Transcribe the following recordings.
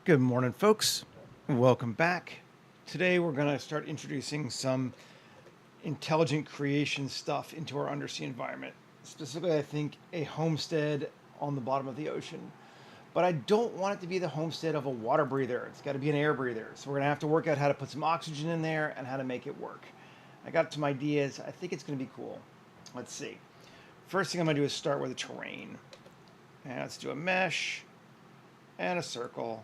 Good morning, folks. Welcome back. Today we're going to start introducing some intelligent creation stuff into our undersea environment. Specifically, I think a homestead on the bottom of the ocean. But I don't want it to be the homestead of a water breather. It's got to be an air breather. So we're going to have to work out how to put some oxygen in there and how to make it work. I got some ideas. I think it's going to be cool. Let's see. First thing I'm going to do is start with the terrain. And let's do a mesh and a circle.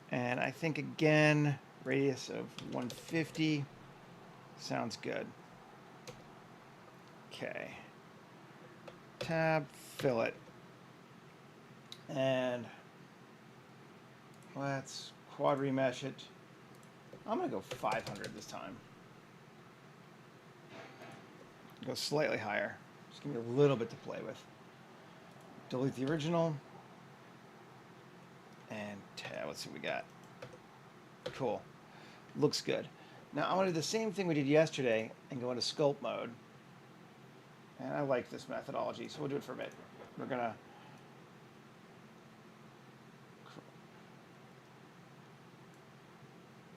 And I think again, radius of 150 sounds good. Okay. Tab, fillet. And let's quad remesh it. I'm going to go 500 this time. Go slightly higher. Just give me a little bit to play with. Delete the original. And let's see what we got. Cool. Looks good. Now I'm going to do the same thing we did yesterday and go into sculpt mode. And I like this methodology, so we'll do it for a bit. We're going to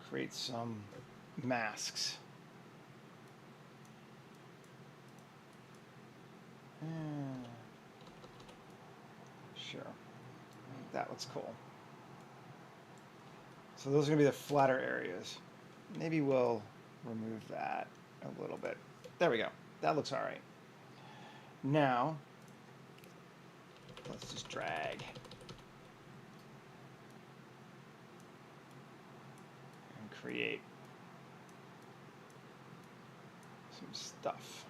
create some masks. Sure. That looks cool. So those are going to be the flatter areas. Maybe we'll remove that a little bit. There we go. That looks all right. Now, let's just drag. And create some stuff.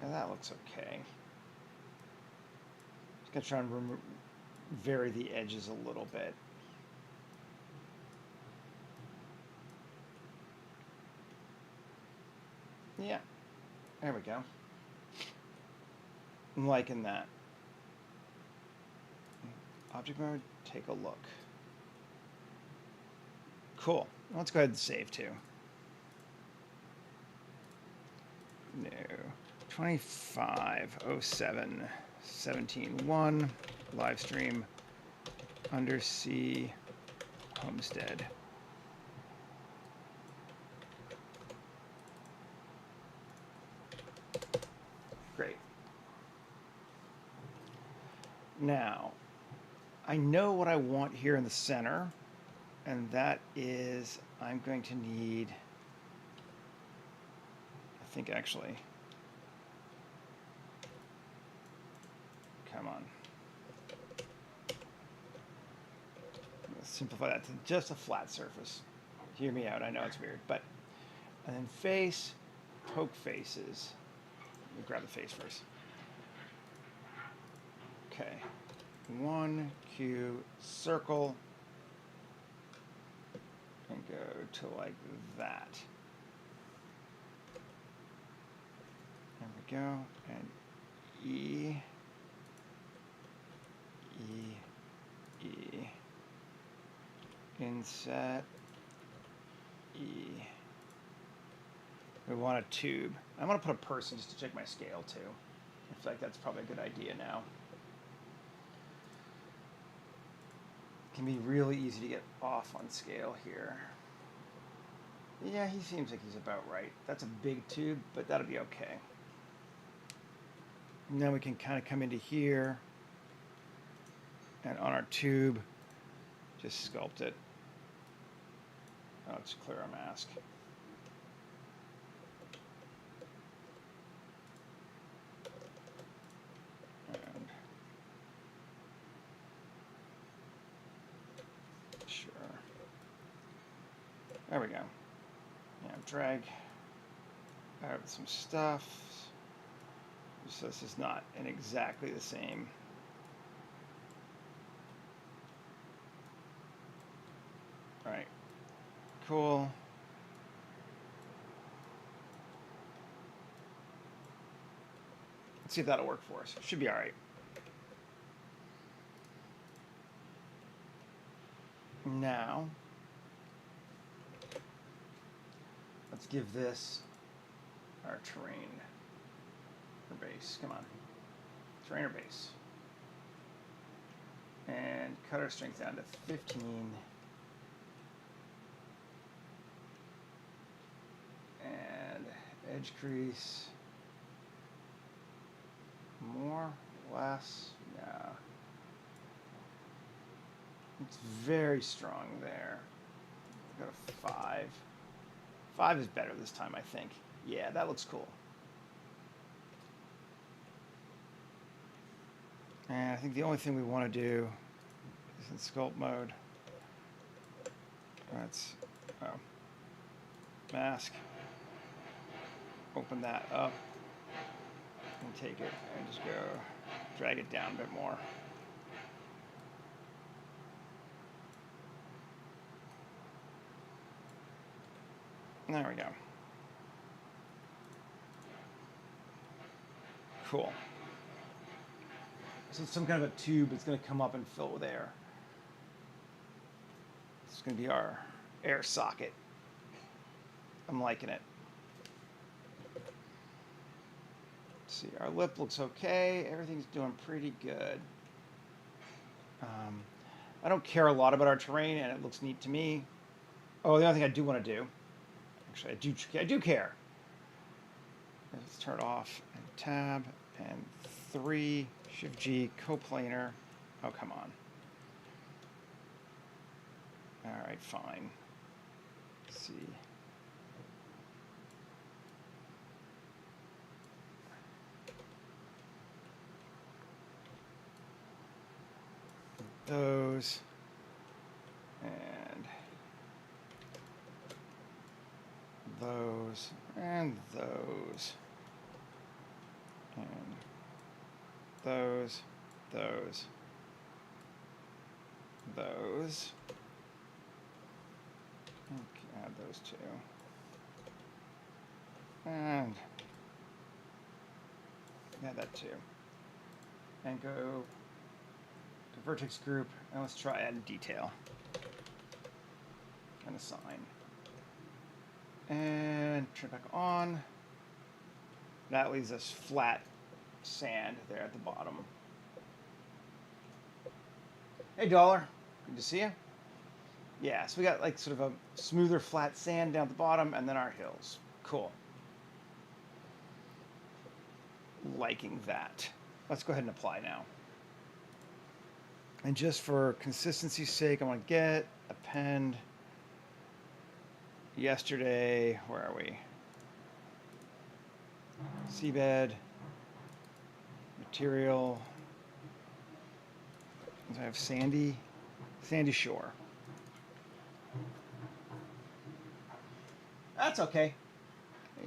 And that looks okay. Just gonna try and vary the edges a little bit. Yeah, there we go. I'm liking that. Object mode, take a look. Cool. Let's go ahead and save too. No. 2507 17.1 live stream Undersea Homestead. Great. Now, I know what I want here in the center, and that is I'm going to need, I think actually, come on. Let's simplify that to just a flat surface. Hear me out, I know it's weird, but, and then face, poke faces. Let me grab the face first. Okay, 1Q circle, and go to like that. There we go, and E, inset, E. We want a tube. I'm going to put a person just to check my scale too. I feel like that's probably a good idea now. It can be really easy to get off on scale here. Yeah, he seems like he's about right. That's a big tube, but that'll be okay. And then we can kind of come into here and on our tube, just sculpt it. Oh, let's clear our mask. And sure. There we go. Yeah, drag out some stuff. So this is not in exactly the same. All right, cool. Let's see if that'll work for us. Should be all right. Now, Let's give this our terrain or base. Come on. Terrain or base. And cut our strength down to 15. And edge crease. More, less, yeah. It's very strong there. Go to 5. 5 is better this time, I think. Yeah, that looks cool. And I think the only thing we want to do is in sculpt mode. Let's mask. Open that up and take it and just go drag it down a bit more. There we go. Cool. So it's some kind of a tube that's going to come up and fill with air. It's going to be our air socket. I'm liking it. Let's see, our lip looks okay. Everything's doing pretty good. I don't care a lot about our terrain, and it looks neat to me. Oh, the other thing I do want to do, actually, I do care. Let's turn it off and tab and 3 Shift G coplanar. Oh, come on. All right, fine. Let's see. Those and those and those and those, those. Okay, add those two. And add that too. And go to vertex group, and let's try add detail. And assign. And turn it back on. That leaves us flat sand there at the bottom. Hey, Dollar. Good to see you. Yeah, so we got like sort of a smoother, flat sand down at the bottom, and then our hills. Cool. Liking that. Let's go ahead and apply now. And just for consistency's sake, I want to get, append, yesterday, where are we? Seabed, material. I have sandy shore. That's okay.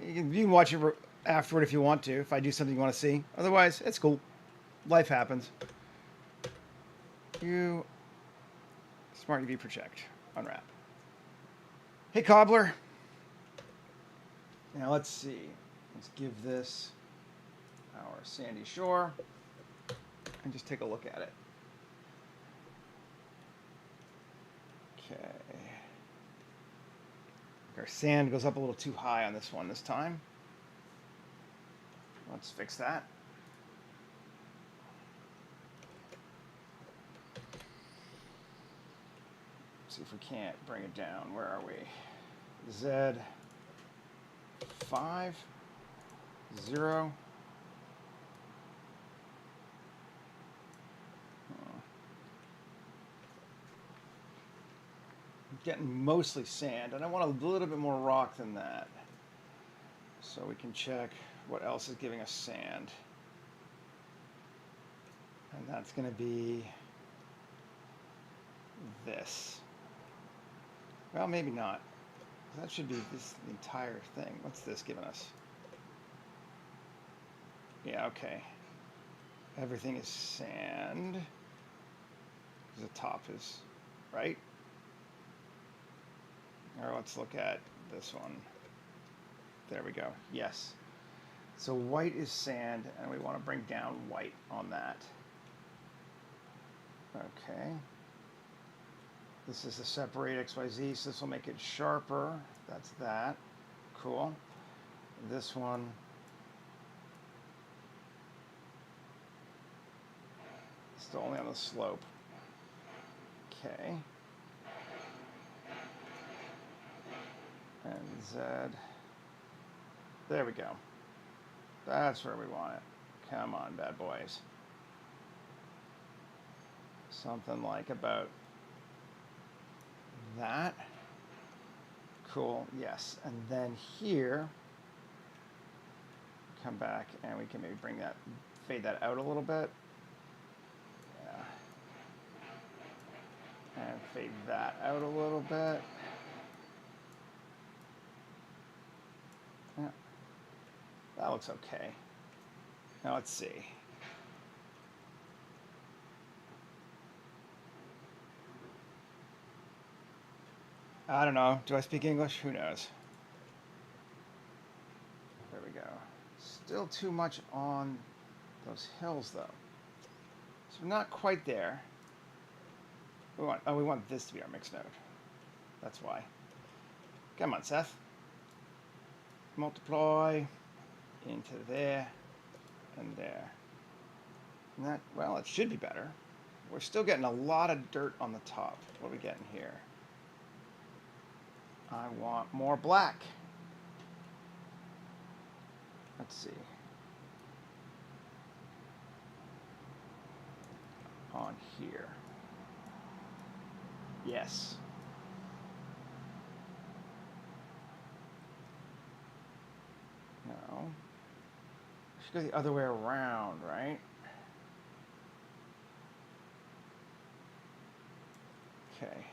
You can watch it afterward if you want to, if I do something you want to see. Otherwise, it's cool. Life happens. You Smart UV project. Unwrap. Hey, Cobbler. Now let's see. Let's give this our sandy shore and just take a look at it. Okay. Our sand goes up a little too high on this one this time. Let's fix that. See if we can't bring it down. Where are we? Z 5 0. I'm getting mostly sand, and I want a little bit more rock than that. So we can check what else is giving us sand. And that's going to be this. Well, maybe not. That should be this entire thing. What's this giving us? Yeah, okay. Everything is sand. The top is right. Or let's look at this one. There we go. Yes. So white is sand, and we want to bring down white on that. Okay. This is the separate XYZ, so this will make it sharper. That's that. Cool. This one. Still only on the slope. Okay. And Z. There we go. That's where we want it. Come on, bad boys. Something like about that. Cool, yes. And then here, come back and we can maybe bring that, fade that out a little bit. Yeah. And fade that out a little bit. Yeah. That looks okay. Now let's see. I don't know. Do I speak English? Who knows? There we go. Still too much on those hills, though. So we're not quite there. We want this to be our mix node. That's why. Come on, Seth. Multiply into there and there. And that, well, it should be better. We're still getting a lot of dirt on the top. What are we getting here? I want more black. Let's see. On here. Yes. No. Should go the other way around, right? Okay.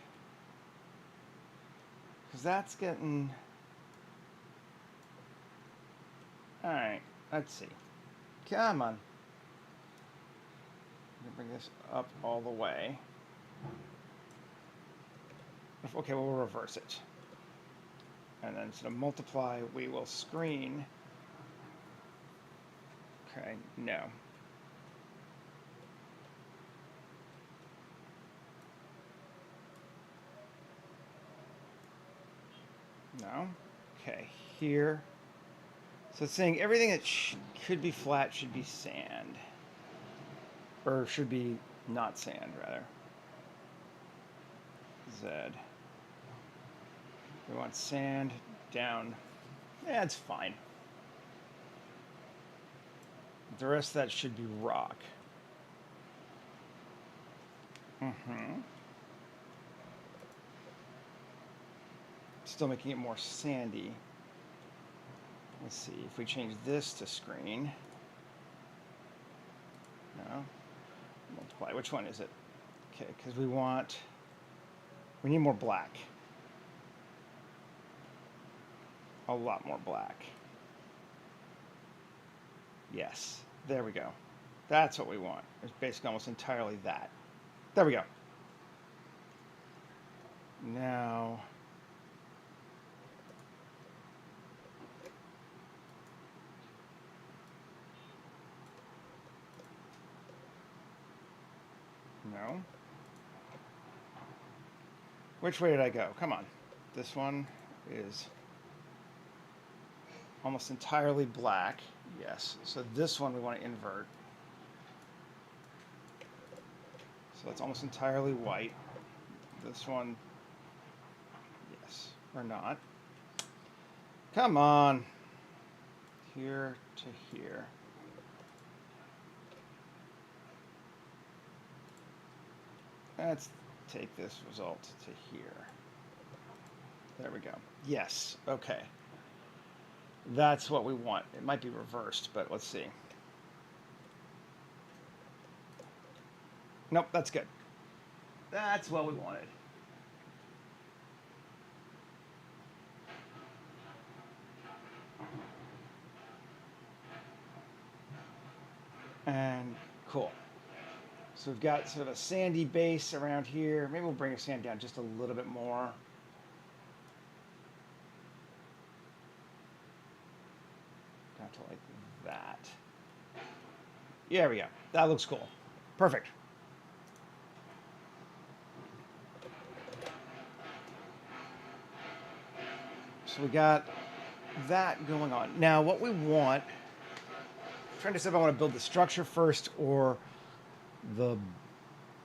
Because that's getting... Alright, let's see. Come on. I'm going to bring this up all the way. Okay, we'll reverse it. And then instead of multiply, we will screen. Okay, no. No. Okay, here. So it's saying everything that could be flat should be sand. Or should be not sand, rather. Z. We want sand down. Yeah, it's fine. The rest of that should be rock. Still making it more sandy. Let's see, if we change this to screen. No. Multiply. Which one is it? Okay, because we need more black. A lot more black. Yes, there we go. That's what we want. It's basically almost entirely that. There we go. Now, no. Which way did I go? Come on. This one is almost entirely black. Yes. So this one we want to invert. So it's almost entirely white. This one, yes, or not. Come on. Here to here. Let's take this result to here. There we go. Yes, okay. That's what we want. It might be reversed, but let's see. Nope, that's good. That's what we wanted. And cool. So we've got sort of a sandy base around here. Maybe we'll bring the sand down just a little bit more. Down to like that. There we go. That looks cool. Perfect. So we got that going on. Now, what we want, I'm trying to decide if I want to build the structure first or the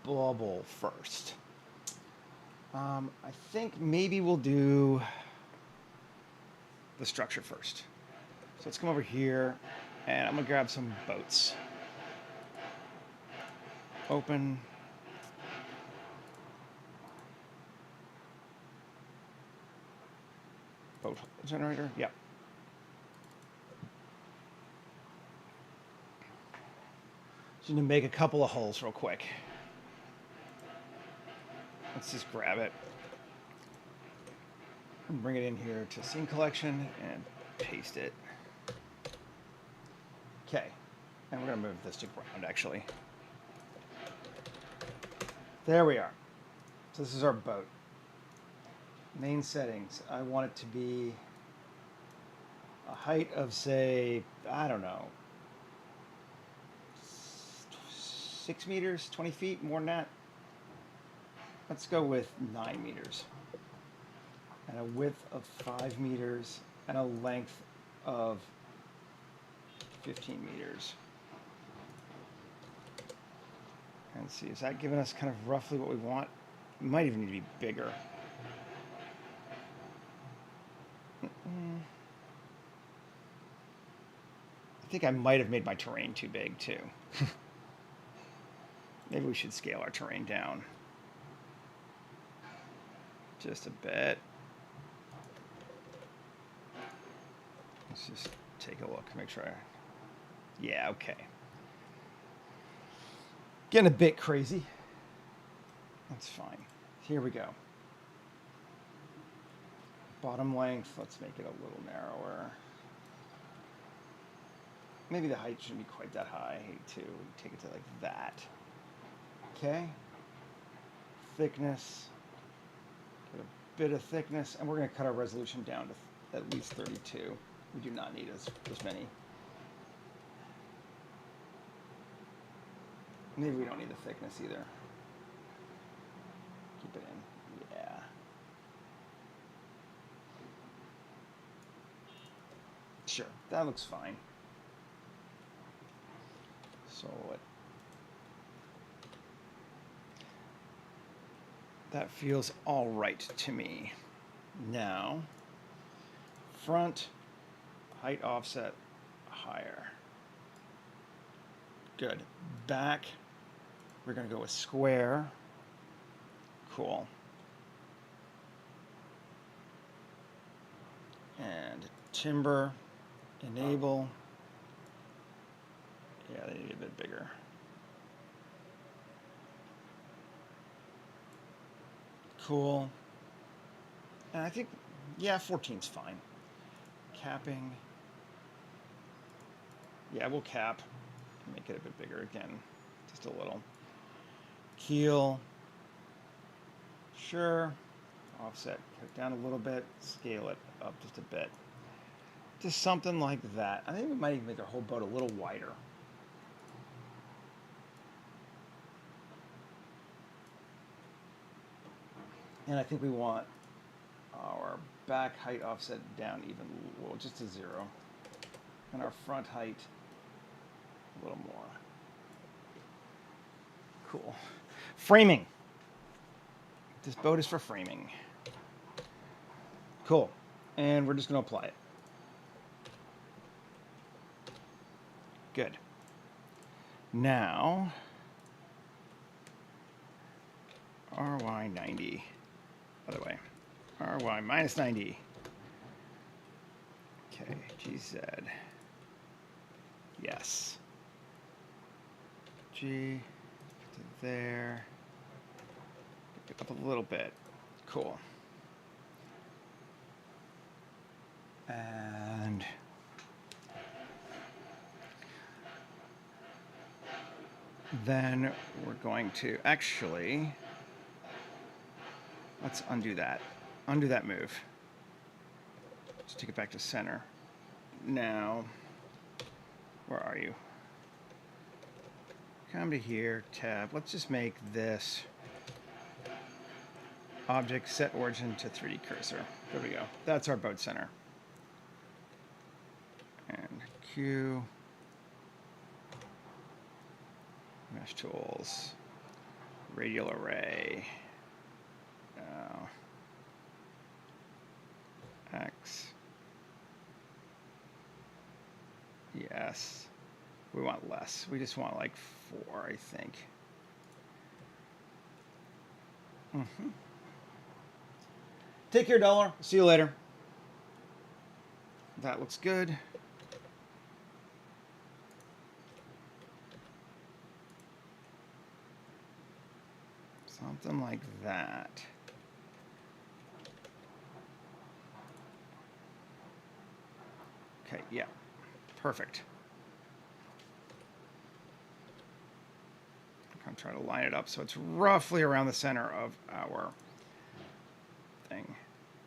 bubble first. I think maybe we'll do the structure first. So let's come over here, and I'm gonna grab some boats. Open. Boat generator, yep. Just need to make a couple of holes real quick. Let's just grab it and bring it in here to scene collection and paste it. Okay, and we're gonna move this to ground actually. There we are. So this is our boat. Main settings, I want it to be a height of, say, I don't know, 6 meters, 20 feet, more than that. Let's go with 9 meters. And a width of 5 meters and a length of 15 meters. And see, is that giving us kind of roughly what we want? It might even need to be bigger. I think I might have made my terrain too big too. Maybe we should scale our terrain down just a bit. Let's just take a look, make sure yeah, okay. Getting a bit crazy. That's fine. Here we go. Bottom length, let's make it a little narrower. Maybe the height shouldn't be quite that high too. Take it to like that. Okay. Thickness. Get a bit of thickness, and we're going to cut our resolution down to at least 32. We do not need as many. Maybe we don't need the thickness either. Keep it in. Yeah. Sure, that looks fine. So what? That feels all right to me. Now, front, height offset, higher. Good. Back, we're going to go with square. Cool. And timber, enable. Yeah, they need a bit bigger. Cool. And I think, yeah, 14's fine. Capping. Yeah, we'll cap. Make it a bit bigger again. Just a little. Keel. Sure. Offset. Cut it down a little bit. Scale it up just a bit. Just something like that. I think we might even make our whole boat a little wider. And I think we want our back height offset down even, well, just to 0. And our front height a little more. Cool. Framing. This boat is for framing. Cool. And we're just going to apply it. Good. Now, RY 90. Other way. RY minus 90. Okay, GZ. Yes. G to there. Pick it up a little bit. Cool. And then we're going to actually, let's undo that. Undo that move. Let's take it back to center. Now, where are you? Come to here, tab. Let's just make this object set origin to 3D cursor. There we go. That's our boat center. Q. Mesh tools. Radial array. X. Yes. We want less. We just want like 4, I think. Take care, dollar. See you later. That looks good. Something like that. Okay, yeah. Perfect. I'm trying to line it up so it's roughly around the center of our thing.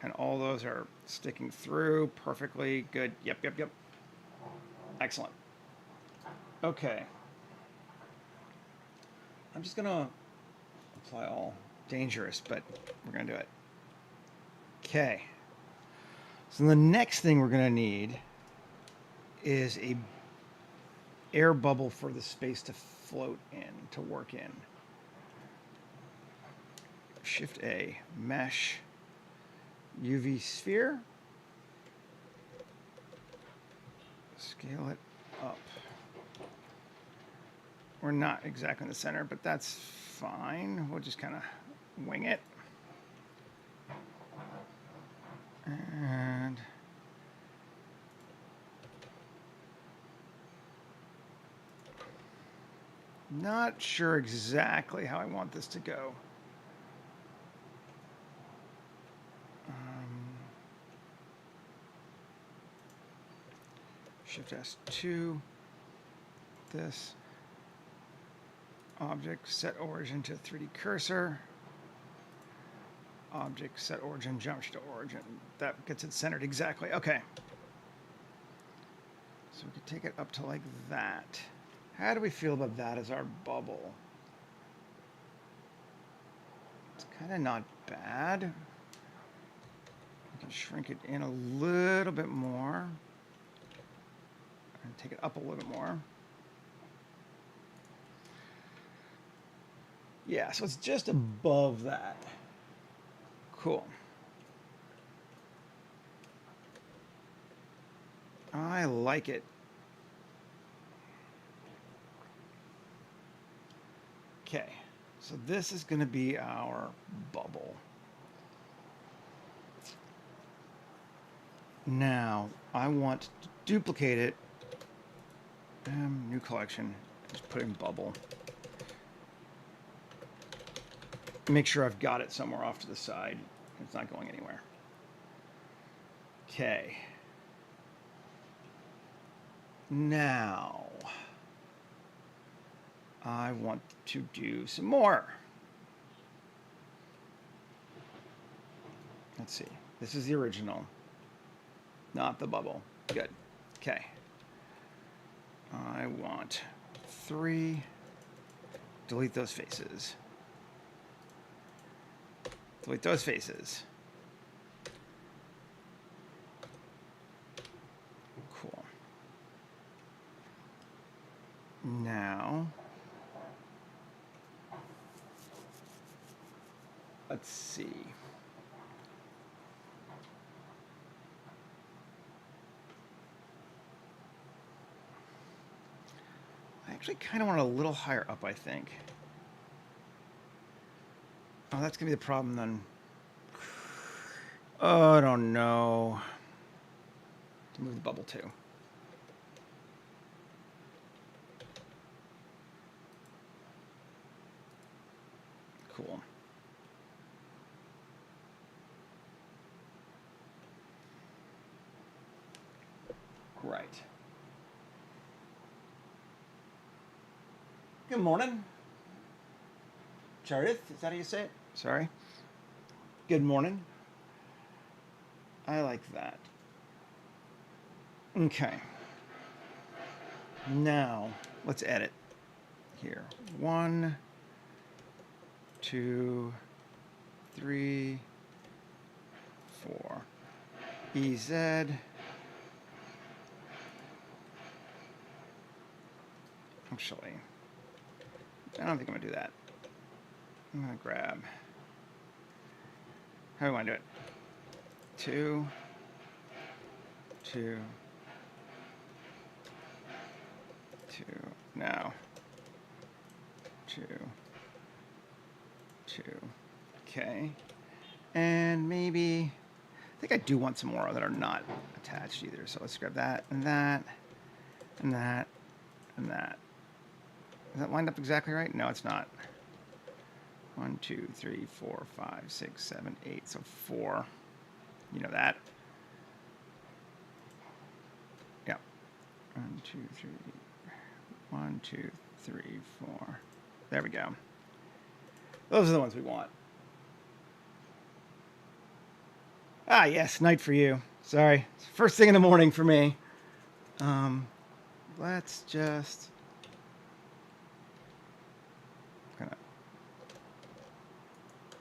And all those are sticking through perfectly. Good. Yep, yep, yep. Excellent. Okay. I'm just going to apply all dangerous, but we're going to do it. Okay. So the next thing we're going to need is a air bubble for the space to float in, to work in. Shift A, mesh, UV sphere. Scale it up. We're not exactly in the center, but that's fine. We'll just kind of wing it. And not sure exactly how I want this to go. Shift S2, this object, set origin to 3D cursor, object, set origin, geometry to origin. That gets it centered exactly. Okay. So we could take it up to like that. How do we feel about that as our bubble? It's kind of not bad. We can shrink it in a little bit more. And take it up a little bit more. Yeah, so it's just above that. Cool. I like it. Okay, so this is going to be our bubble. Now, I want to duplicate it. New collection. Just put in bubble. Make sure I've got it somewhere off to the side. It's not going anywhere. Okay. Now, I want to do some more. Let's see. This is the original, not the bubble. Good. Okay. I want 3. Delete those faces. Delete those faces. Cool. Now, let's see. I actually kind of want it a little higher up, I think. Oh, that's going to be the problem then. Oh, I don't know. To move the bubble too. Cool. Right. Good morning. Charith, is that how you say it? Sorry. Good morning. I like that. Okay. Now, let's edit here. 1, 2, 3, 4. EZ. Actually, I don't think I'm going to do that. I'm going to grab... How do I want to do it? 2, 2, 2. Now. 2, 2. Okay. And maybe... I think I do want some more that are not attached either. So let's grab that, and that, and that, and that. Is that lined up exactly right? No, it's not. 1, 2, 3, 4, 5, 6, 7, 8. So 4. You know that. Yeah. 1, 2, 3. 1, 2, 3, 4. There we go. Those are the ones we want. Ah, yes, night for you. Sorry. It's first thing in the morning for me. Let's just... Gonna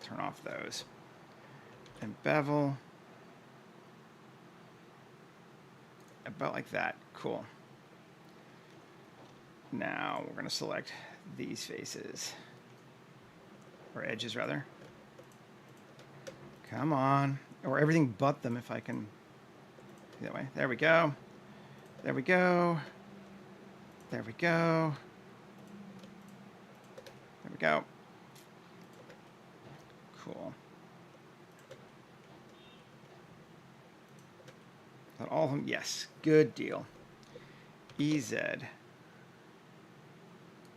turn off those. And bevel. About like that. Cool. Now we're going to select these faces. Or edges, rather. Come on. Or everything but them if I can. That way. There we go. There we go. There we go. There we go. Cool. Is that all of them? Yes. Good deal. EZ.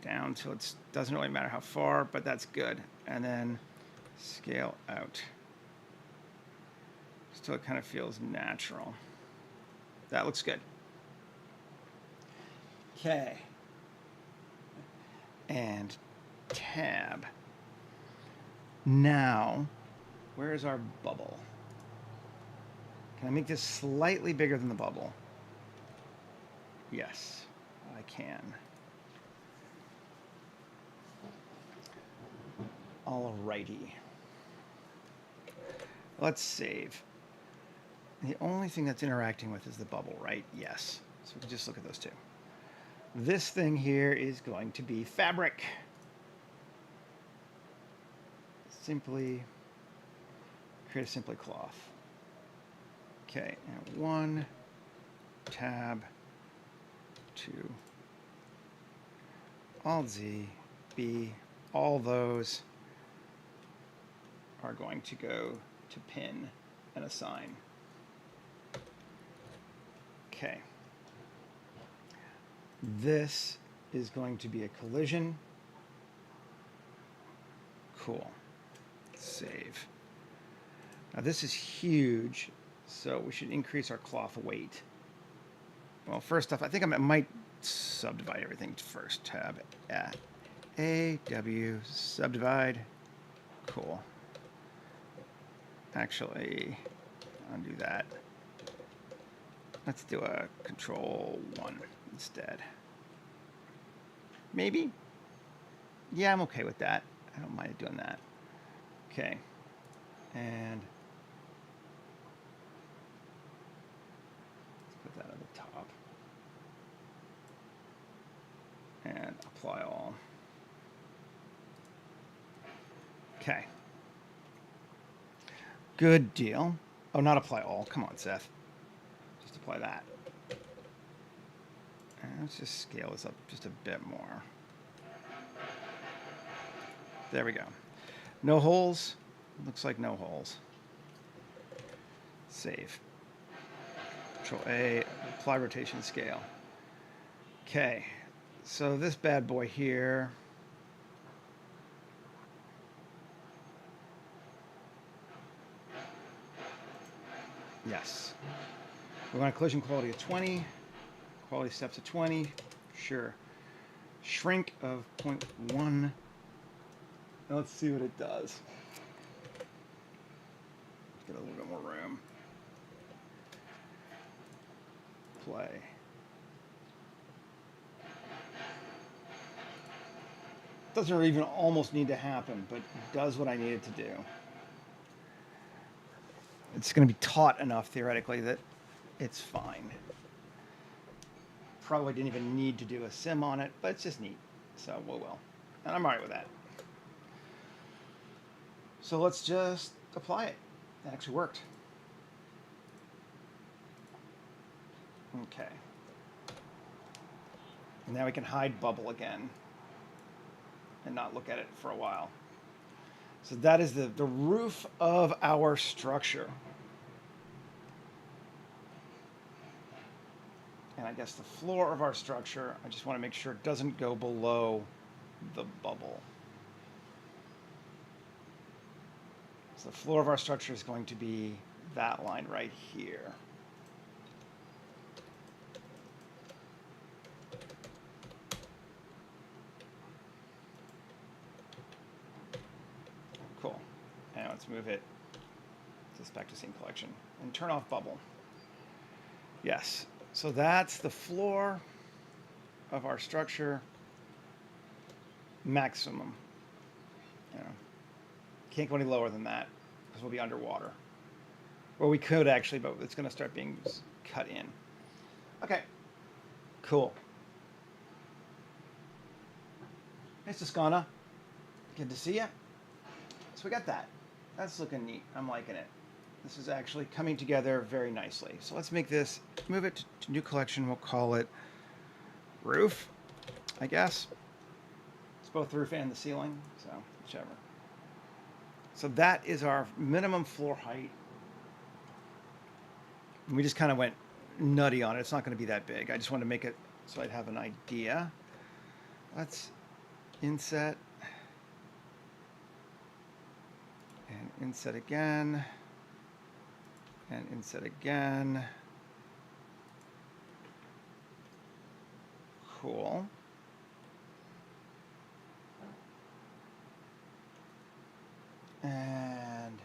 Down till it doesn't really matter how far, but that's good. And then scale out. Still it kind of feels natural. That looks good. Okay. And tab. Now, where is our bubble? Can I make this slightly bigger than the bubble? Yes, I can. Alrighty. Let's save. The only thing that's interacting with is the bubble, right? Yes. So we can just look at those two. This thing here is going to be fabric. Simply create a simply cloth. Okay, and 1, tab, 2, Alt-Z, B, all those are going to go to pin and assign. Okay. This is going to be a collision. Cool. Save. Now this is huge, so we should increase our cloth weight. Well, first off, I think I might subdivide everything first. Tab, AW, subdivide. Cool. Actually, undo that. Let's do a Control 1 instead. Maybe? Yeah, I'm okay with that. I don't mind doing that. Okay. And let's put that at the top. And apply all. Okay. Good deal. Oh, not apply all. Come on, Seth. Just apply that. And let's just scale this up just a bit more. There we go. No holes. Looks like no holes. Save. Control A, apply rotation scale. Okay. So this bad boy here. Yes. We want a collision quality of 20. Quality steps of 20. Sure. Shrink of 0.1. Let's see what it does. Get a little bit more room. Play. Doesn't even almost need to happen, but does what I need it to do. It's going to be taut enough, theoretically, that it's fine. probably didn't even need to do a sim on it, but it's just neat. So we will. And I'm all right with that. So let's just apply it. That actually worked. Okay. And now we can hide bubble again and not look at it for a while. So that is the roof of our structure. And I guess the floor of our structure, I just want to make sure it doesn't go below the bubble. So the floor of our structure is going to be that line right here. Cool. And let's move it just back to scene collection and turn off bubble. Yes. So that's the floor of our structure maximum. You know, can't go any lower than that because we'll be underwater. Or we could actually, but it's going to start being cut in. Okay, cool. Hey, Toscana. Good to see you. So we got that. That's looking neat. I'm liking it. This is actually coming together very nicely. So let's make this, move it to new collection. We'll call it roof, I guess. It's both roof and the ceiling, so whichever. So that is our minimum floor height. And we just kind of went nutty on it. It's not going to be that big. I just want to make it so I'd have an idea. Let's inset. And inset again. And inset again. Cool. And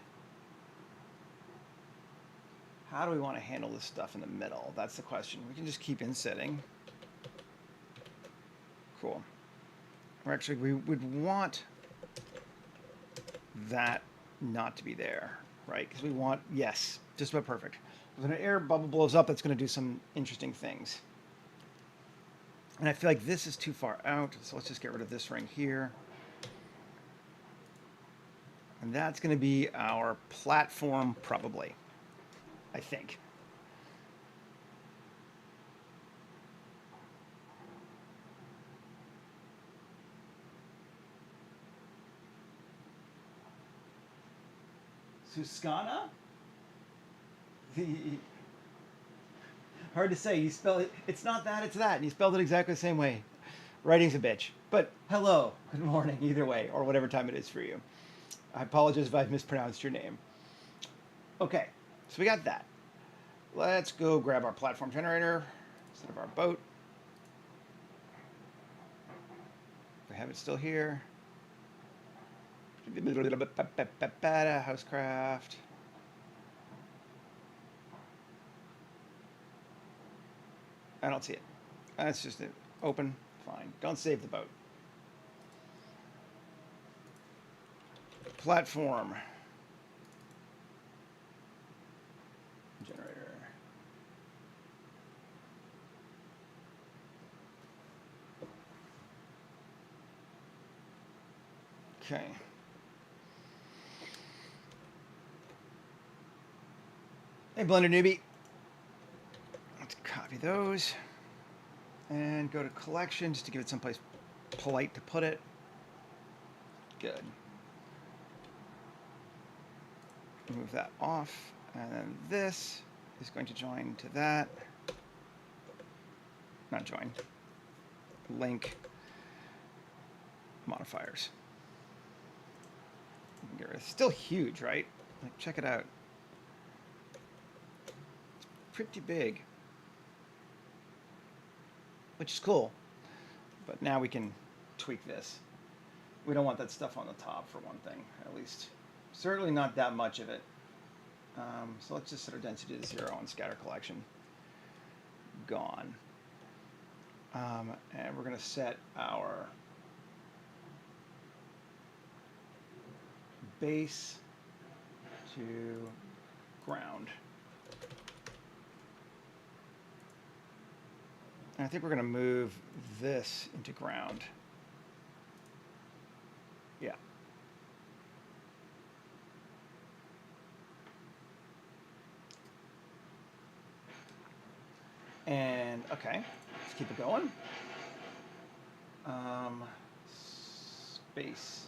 how do we want to handle this stuff in the middle? That's the question. We can just keep insetting. Cool. Or actually, we would want that not to be there, right? Because we want, yes, just about perfect. When an air bubble blows up, that's going to do some interesting things. And I feel like this is too far out, so let's just get rid of this ring here. And that's going to be our platform, probably, I think. Suscana? Hard to say. You spell it. It's not that, it's that. And you spelled it exactly the same way. Writing's a bitch. But hello, good morning, either way, or whatever time it is for you. I apologize if I've mispronounced your name. Okay, so we got that. Let's go grab our platform generator instead of our boat. We have it still here. Housecraft. I don't see it. That's just it. Open. Fine. Don't save the boat. Platform. Generator. Okay. Hey, Blender newbie. Let's copy those and go to collection just to give it someplace polite to put it. Good. Move that off, and then this is going to join to that. Not join. Link modifiers. Get rid of it. Still huge, right? Like, check it out. It's pretty big, which is cool. But now we can tweak this. We don't want that stuff on the top, for one thing, at least. Certainly not that much of it. So let's just set our density to 0 and scatter collection. Gone. And we're going to set our base to ground. And I think we're going to move this into ground. Yeah. And, okay, let's keep it going. Space.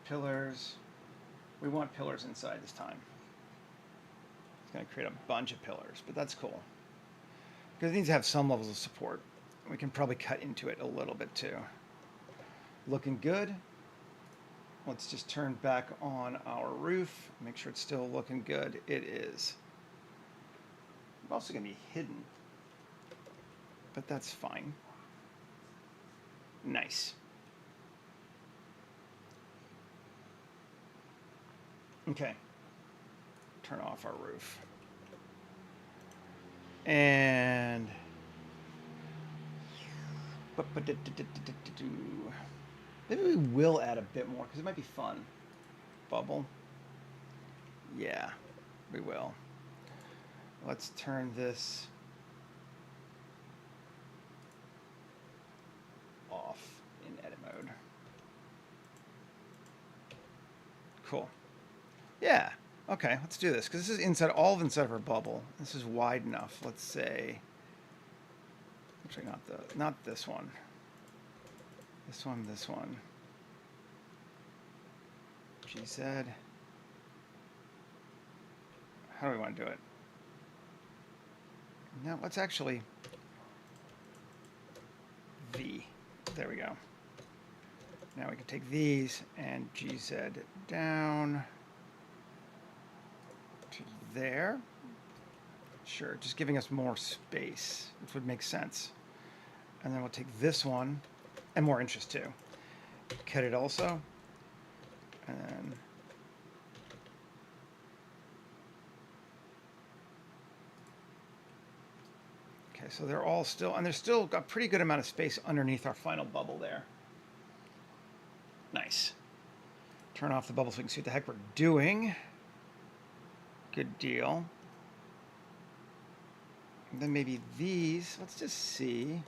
Pillars. We want pillars inside this time. It's going to create a bunch of pillars, but that's cool. Because it needs to have some levels of support. We can probably cut into it a little bit too. Looking good. Let's just turn back on our roof. Make sure it's still looking good. It is. I'm also going to be hidden, but that's fine. Nice. Okay. Turn off our roof. And maybe we will add a bit more because it might be fun. Bubble. Yeah, we will. Let's turn this off in edit mode. Cool. Yeah. Okay, let's do this because this is inside, all inside of our bubble. This is wide enough. Let's say, actually not this one. This one, this one. GZ. How do we want to do it? Now let's actually V. There we go. Now we can take these and GZ down to there. Sure, just giving us more space, which would make sense. And then we'll take this one, and more interest too. Cut it also. And then okay, so they're all still, and there's still a pretty good amount of space underneath our final bubble there. Nice. Turn off the bubble so we can see what the heck we're doing. Good deal. And then maybe these, let's just see.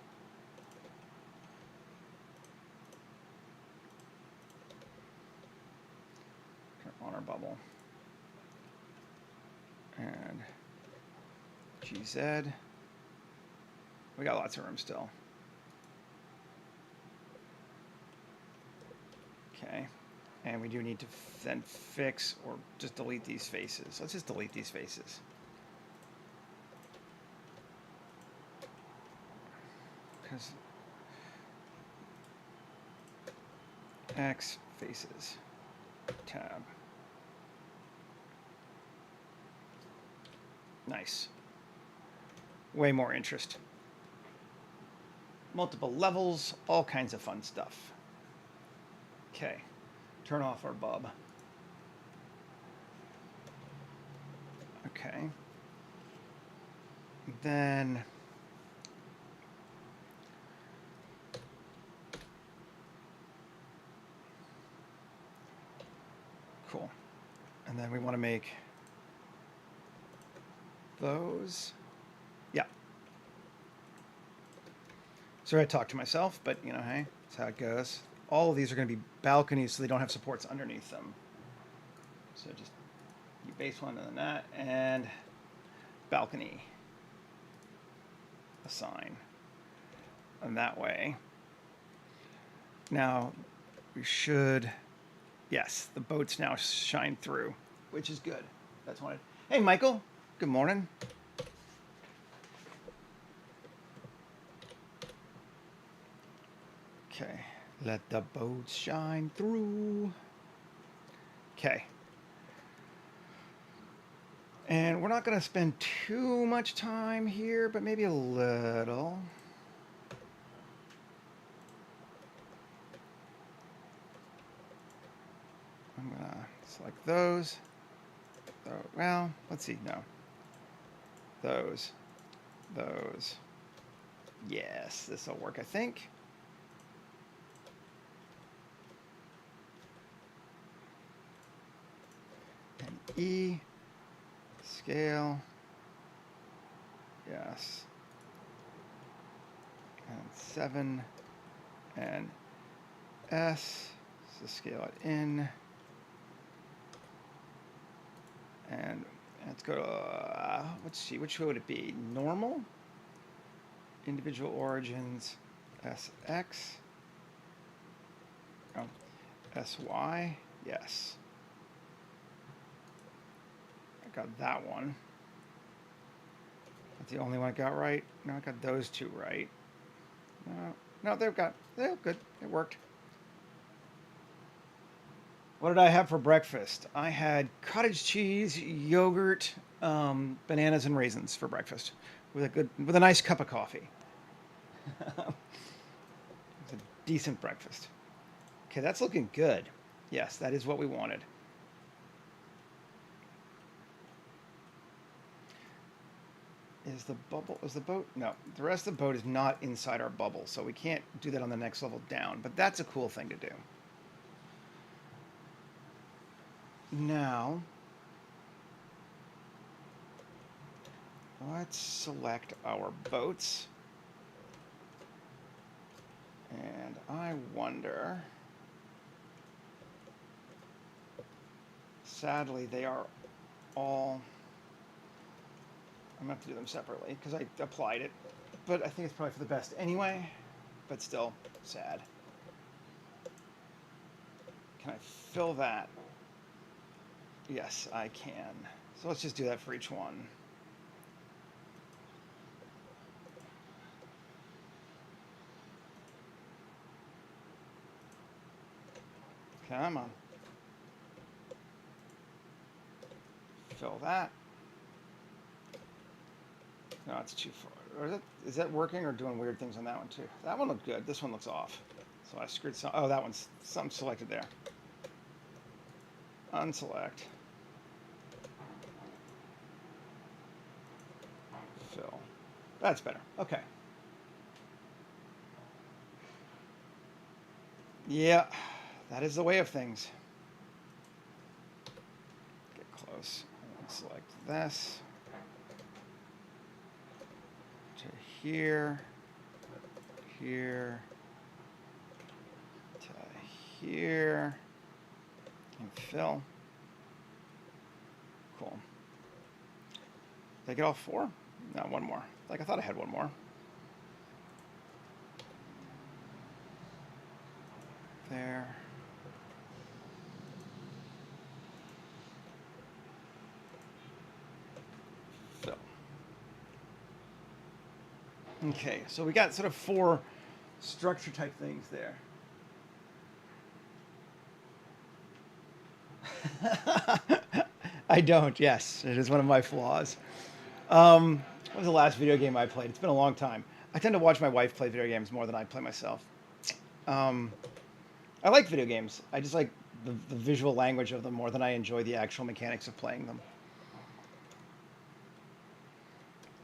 Turn on our bubble. And GZ. We got lots of room still. Okay. And we do need to then fix or just delete these faces. Let's just delete these faces. Because X faces. Tab. Nice. Way more interest. Multiple levels, all kinds of fun stuff. Okay. Turn off our bub. Okay. Then cool. And then we want to make those. Yeah. Sorry I talked to myself, but you know, hey, that's how it goes. All of these are going to be balconies, so they don't have supports underneath them. So just you base one and then that, and balcony. Assign. And that way. Now, we should, yes, the boats now shine through, which is good. That's what hey, Michael. Good morning. Okay. Let the boats shine through. Okay. And we're not going to spend too much time here, but maybe a little. I'm going to select those. Well, let's see. No. Those. Yes, this will work, I think. And E, scale, yes. and 7 and S. So scale it in. And let's go to, let's see, which way would it be? Normal? Individual origins, SX. Oh, SY, yes. I got that one. That's the only one I got right. No, I got those two right. No, they're good. It worked. What did I have for breakfast? I had cottage cheese, yogurt, bananas, and raisins for breakfast, with a nice cup of coffee. It's a decent breakfast. Okay, that's looking good. Yes, that is what we wanted. Is the boat? No, the rest of the boat is not inside our bubble, so we can't do that on the next level down, but that's a cool thing to do. Now, let's select our boats. And I wonder, sadly, they are all, I'm going to have to do them separately because I applied it, but I think it's probably for the best anyway, but still sad. Can I fill that? Yes, I can. So let's just do that for each one. Come on. Fill that. No, it's too far. Or is that working or doing weird things on that one too? That one looked good. This one looks off. So I screwed some. Oh, that one's something selected there. Unselect. Fill. That's better. Okay. Yeah, that is the way of things. Get close. Select this. To here. Here. To here. And fill. Cool. Did I get all 4? No, one more. Like I thought I had one more. There. Fill. Okay, so we got sort of 4 structure type things there. I don't, yes. It is one of my flaws. What was the last video game I played? It's been a long time. I tend to watch my wife play video games more than I play myself. I like video games. I just like the visual language of them more than I enjoy the actual mechanics of playing them.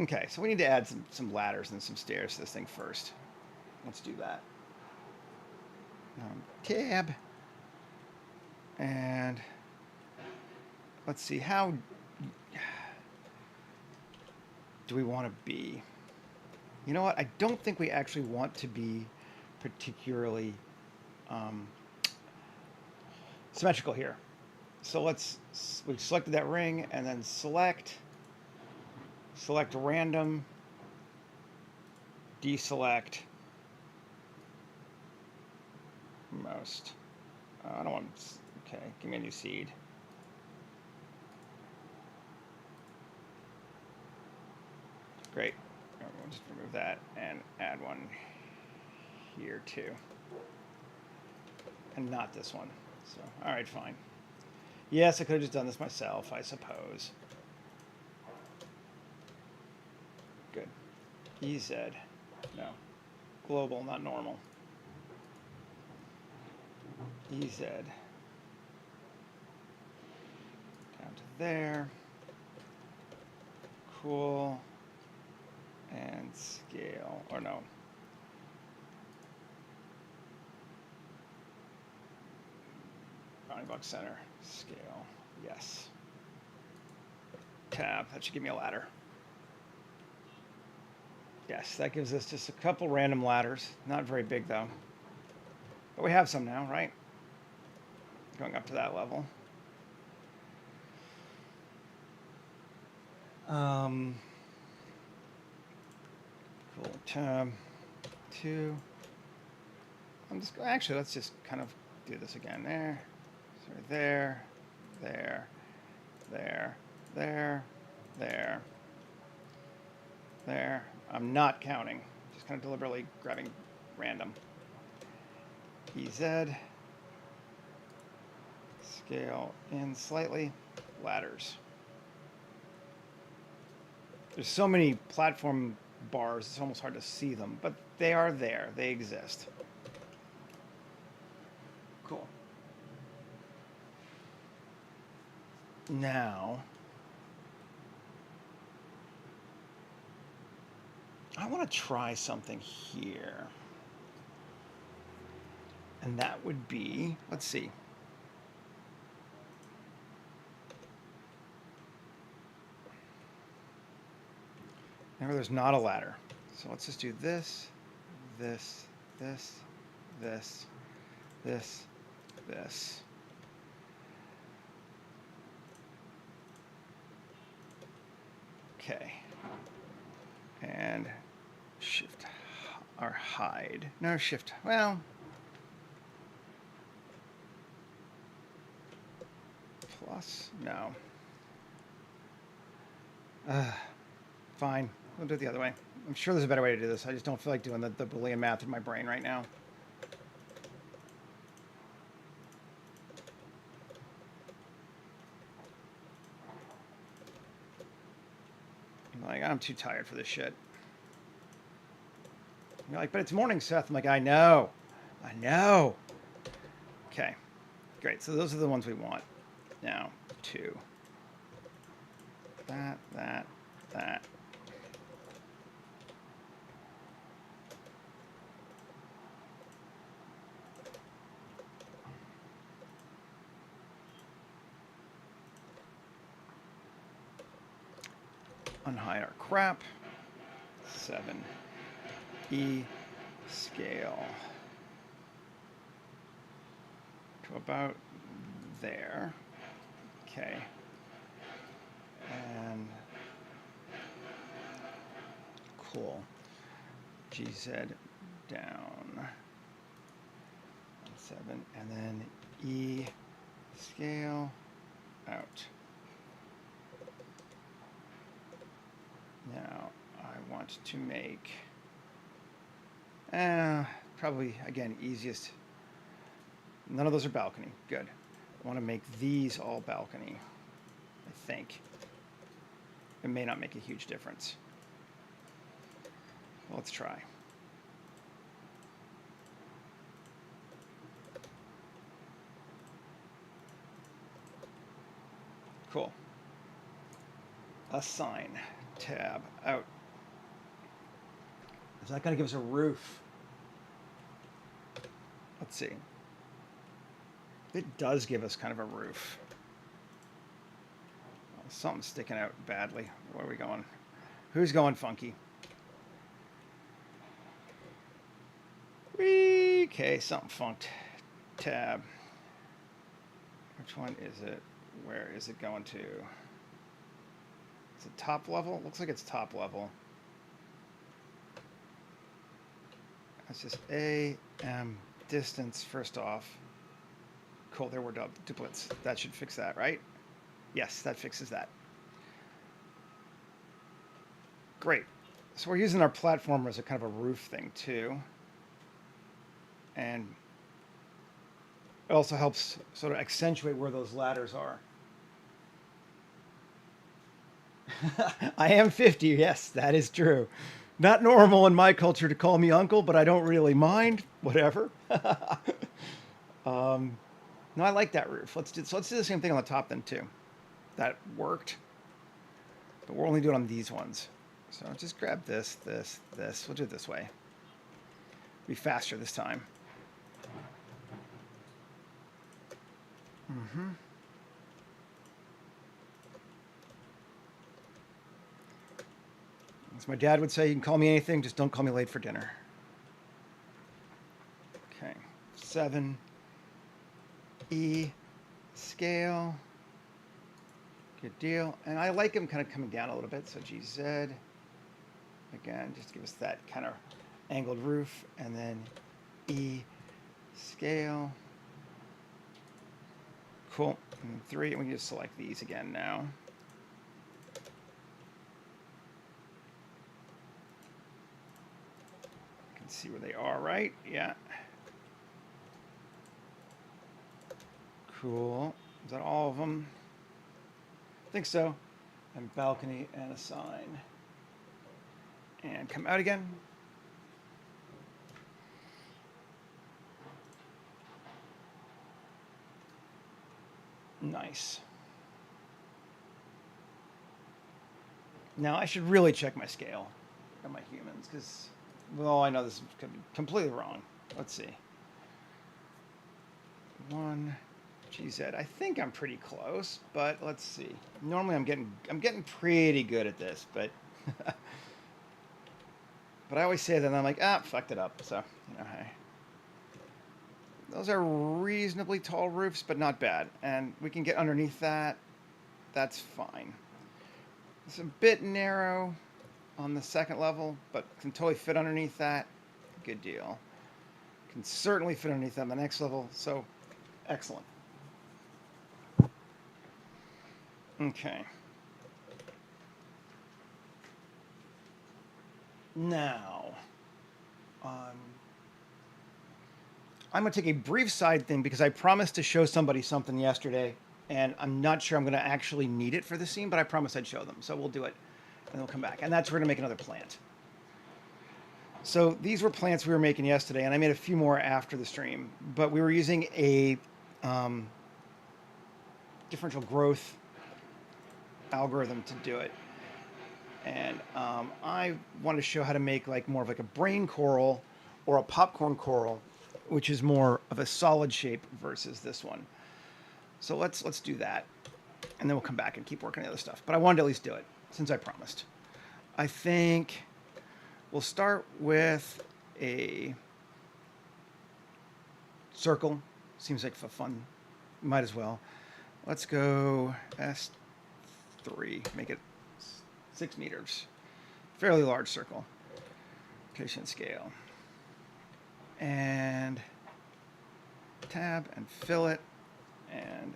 Okay, so we need to add some ladders and some stairs to this thing first. Let's do that. Tab. And let's see, how do we want to be? You know what? I don't think we actually want to be particularly symmetrical here. So we've selected that ring and then select random, deselect most. I don't want, okay, give me a new seed. Great. We'll just remove that and add one here too. And not this one. So, all right, fine. Yes, I could have just done this myself, I suppose. Good. EZ. No. Global, not normal. EZ. Down to there. Cool. And scale, or no. Bounding box center, scale, yes. Tab, that should give me a ladder. Yes, that gives us just a couple random ladders. Not very big though. But we have some now, right? Going up to that level. Cool. Tab 2. I'm just actually let's just kind of do this again. There, sorry, there, there, there, there. I'm not counting. Just kind of deliberately grabbing random. EZ. Scale in slightly. Ladders. There's so many platform bars, it's almost hard to see them, but they are there. They exist. Cool. Now, I want to try something here. And that would be, let's see. Remember, there's not a ladder. So let's just do this, this, this, this, this, this. Okay. And shift or hide. No, shift. Well, plus, no. Fine. We'll do it the other way. I'm sure there's a better way to do this. I just don't feel like doing the Boolean math in my brain right now. Like, I'm too tired for this shit. You're like, but it's morning, Seth. I'm like, I know. I know. Okay. Great. So those are the ones we want. Now, 2. That. Unhide our crap. 7. E scale to about there. Okay. And cool. GZ down. 7. And then E scale out. Now I want to make probably again easiest. None of those are balcony. Good. I want to make these all balcony. I think it may not make a huge difference. Well, let's try. Cool. Assign. Tab out. Is that going to give us a roof? Let's see. It does give us kind of a roof. Oh, something's sticking out badly. Where are we going? Who's going funky? Okay, something funked. Tab. Which one is it? Where is it going to? Is it top level? Looks like it's top level. That's just AM distance first off. Cool, there were duplets. That should fix that, right? Yes, that fixes that. Great. So we're using our platformer as a kind of a roof thing too. And it also helps sort of accentuate where those ladders are. I am 50, yes, that is true. Not normal in my culture to call me uncle, but I don't really mind. Whatever. No, I like that roof. Let's do the same thing on the top then too. That worked. But we're only doing on these ones. So just grab this. We'll do it this way. Be faster this time. As my dad would say, you can call me anything, just don't call me late for dinner. Okay, 7, E, scale, good deal. And I like them kind of coming down a little bit, so GZ, again, just to give us that kind of angled roof, and then E, scale. Cool, and 3, and we can just select these again now. See where they are, right? Yeah. Cool. Is that all of them? I think so. And balcony and a sign. And come out again. Nice. Now I should really check my scale of my humans, because, well, I know this could be completely wrong. Let's see. 1 GZ. I think I'm pretty close, but let's see. Normally I'm getting pretty good at this, but but I always say that and I'm like, fucked it up. So, you know, hey. Those are reasonably tall roofs, but not bad. And we can get underneath that. That's fine. It's a bit narrow on the second level, but can totally fit underneath that. Good deal. Can certainly fit underneath that on the next level, so excellent. Okay. Now, I'm going to take a brief side thing because I promised to show somebody something yesterday, and I'm not sure I'm going to actually need it for the scene, but I promised I'd show them, so we'll do it. And we'll come back. And that's we're going to make another plant. So these were plants we were making yesterday, and I made a few more after the stream. But we were using a differential growth algorithm to do it. And I wanted to show how to make like more of like a brain coral or a popcorn coral, which is more of a solid shape versus this one. So let's do that. And then we'll come back and keep working on the other stuff. But I wanted to at least do it, since I promised. I think we'll start with a circle. Seems like for fun. Might as well. Let's go S3. Make it 6 meters. Fairly large circle. Location scale. And tab and fill it. And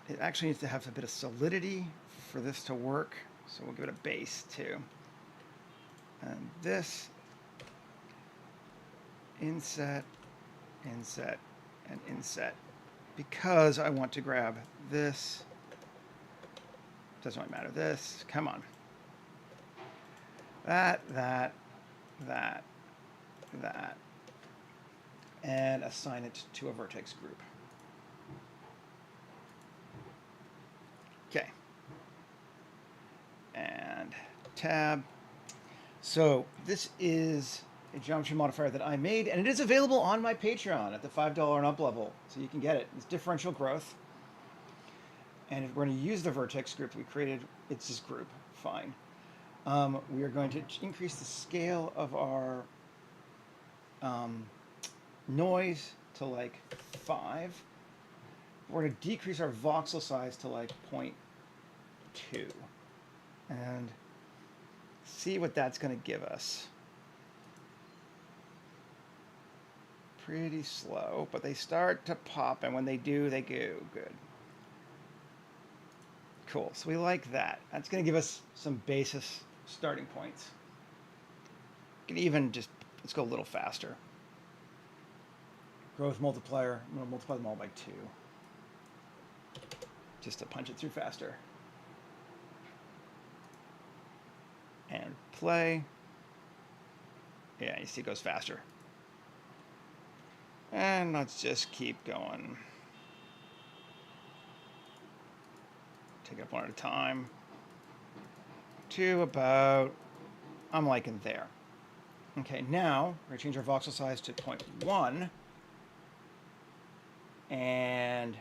it actually needs to have a bit of solidity for this to work. So we'll give it a base too. And this, inset, inset, and inset. Because I want to grab this. Doesn't really matter. This, come on. That. And assign it to a vertex group. Okay. And tab. So this is a geometry modifier that I made, and it is available on my Patreon at the $5 and up level. So you can get it. It's differential growth. And if we're going to use the vertex group we created, it's this group. Fine. We are going to increase the scale of our noise to like 5. We're going to decrease our voxel size to like 0.2. And see what that's going to give us. Pretty slow, but they start to pop, and when they do, they go good. Cool, so we like that. That's going to give us some basis starting points. You can even just, let's go a little faster. Growth multiplier, I'm going to multiply them all by 2. Just to punch it through faster. And play. Yeah, you see it goes faster. And let's just keep going. Take it up one at a time. To about, I'm liking there. Okay, now we're going to change our voxel size to 0.1. And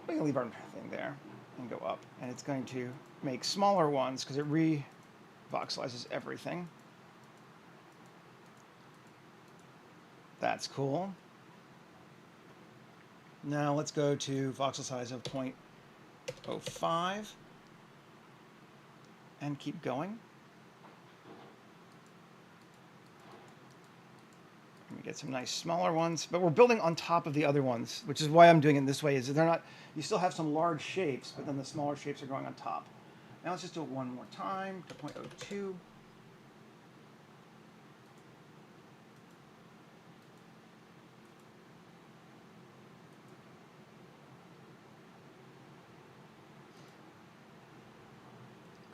we can leave our thing there and go up. And it's going to make smaller ones because it re-voxelizes everything. That's cool. Now let's go to voxel size of 0.05 and keep going. We get some nice smaller ones, but we're building on top of the other ones, which is why I'm doing it this way, is that they're not, you still have some large shapes, but then the smaller shapes are going on top. Now let's just do it one more time to 0.02.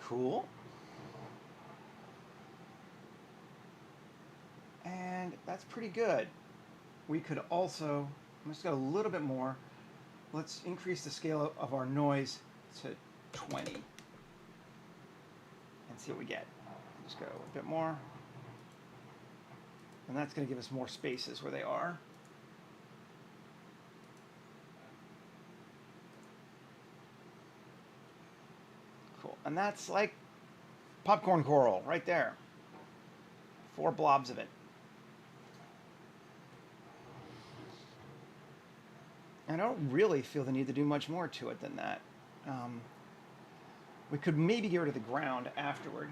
Cool. And that's pretty good. We could also, let's go a little bit more. Let's increase the scale of our noise to 20 and see what we get. Just go a bit more. And that's going to give us more spaces where they are. Cool. And that's like popcorn coral right there. 4 blobs of it. I don't really feel the need to do much more to it than that. We could maybe get rid of the ground afterward.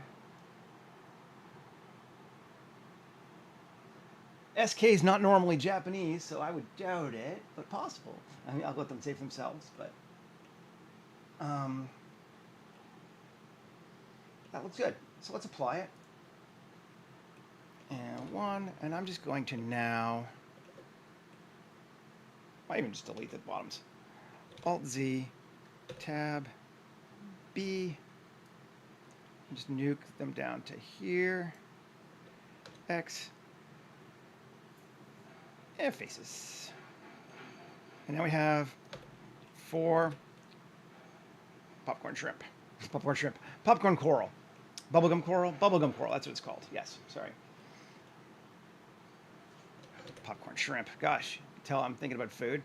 SK is not normally Japanese, so I would doubt it, but possible. I mean, I'll let them say for themselves, but that looks good. So let's apply it. And 1, and I'm just going to now, I even just delete the bottoms. Alt-Z, Tab, B, and just nuke them down to here. X, and faces. And now we have 4 popcorn shrimp. Popcorn shrimp. Popcorn coral. Bubblegum coral? Bubblegum coral, that's what it's called. Yes, sorry. Popcorn shrimp. Gosh, you can tell I'm thinking about food.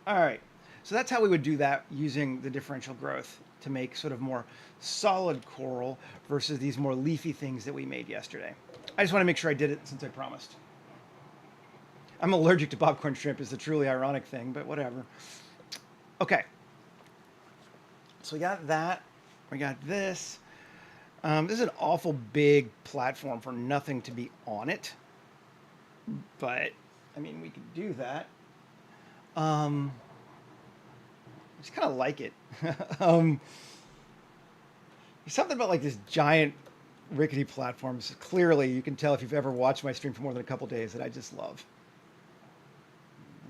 All right, so that's how we would do that using the differential growth to make sort of more solid coral versus these more leafy things that we made yesterday. I just want to make sure I did it since I promised. I'm allergic to popcorn shrimp is the truly ironic thing, but whatever. Okay. So we got that. We got this. This is an awful big platform for nothing to be on it. But, I mean, we could do that. I just kind of like it. There's something about like this giant rickety platforms. Clearly, you can tell if you've ever watched my stream for more than a couple days that I just love.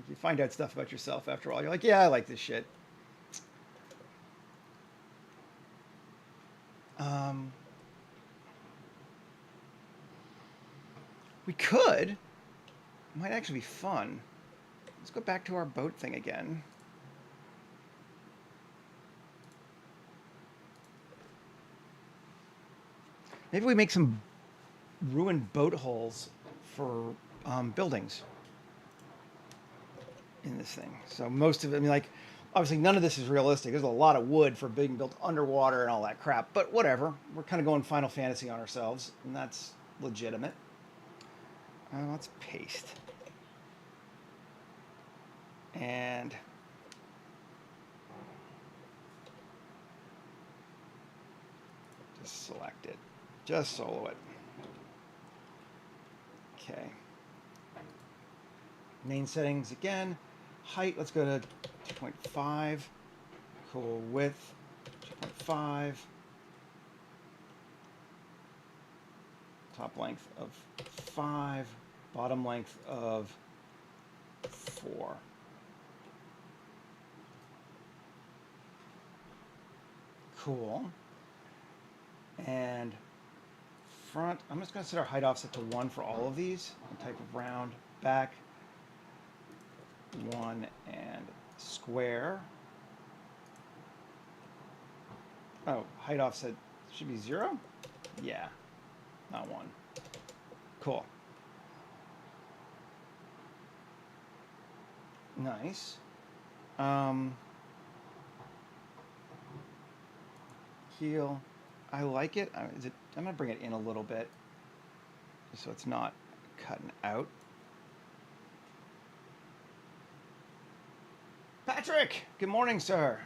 You find out stuff about yourself after all. You're like, yeah, I like this shit. We could. It might actually be fun. Let's go back to our boat thing again. Maybe we make some ruined boat hulls for buildings in this thing. So most of it, I mean, like, obviously none of this is realistic. There's a lot of wood for being built underwater and all that crap, but whatever. We're kind of going Final Fantasy on ourselves, and that's legitimate. Let's paste. And just select it. Just solo it. Okay. Main settings again. Height, let's go to 2.5. Cool. Width, 2.5. Top length of 5. Bottom length of 4. Cool. And front, I'm just going to set our height offset to 1 for all of these. And type of round, back, 1, and square. Oh, height offset should be 0? Yeah, not 1. Cool. Nice. keel. I like it. I'm going to bring it in a little bit so it's not cutting out. Patrick, good morning, sir.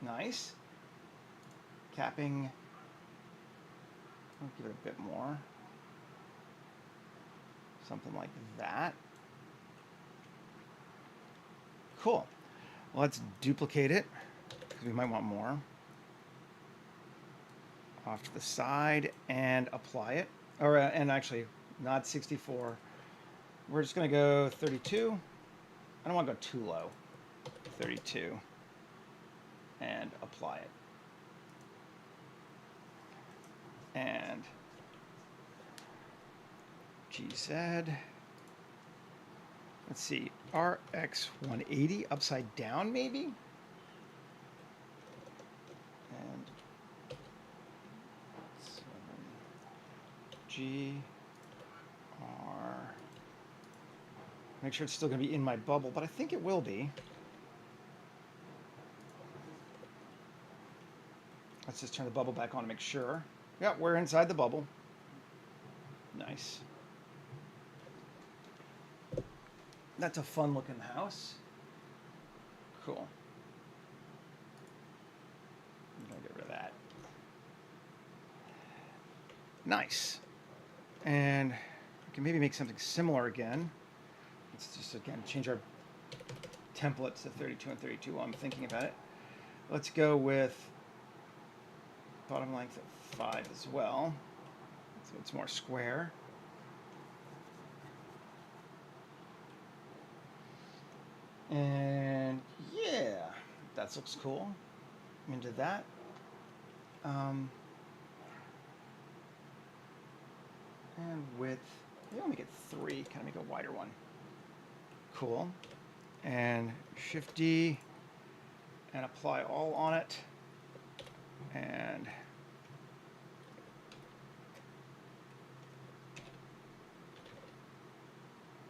Nice. Capping. I'll give it a bit more. Something like that. Cool. Let's duplicate it because we might want more. Off to the side and apply it. Or and actually, not 64. We're just going to go 32. I don't want to go too low. 32. And apply it. And GZ. Let's see, RX 180 upside down maybe? And GR. Make sure it's still going to be in my bubble, but I think it will be. Let's just turn the bubble back on to make sure. Yeah, we're inside the bubble. Nice. That's a fun looking house. Cool. I'm gonna get rid of that. Nice. And we can maybe make something similar again. Let's just again change our templates to 32 and 32 while I'm thinking about it. Let's go with bottom length of 5 as well. So it's more square. And yeah, that looks cool. I'm into that. And width, maybe I'll make it 3, kind of make a wider one. Cool. And Shift D and apply all on it. And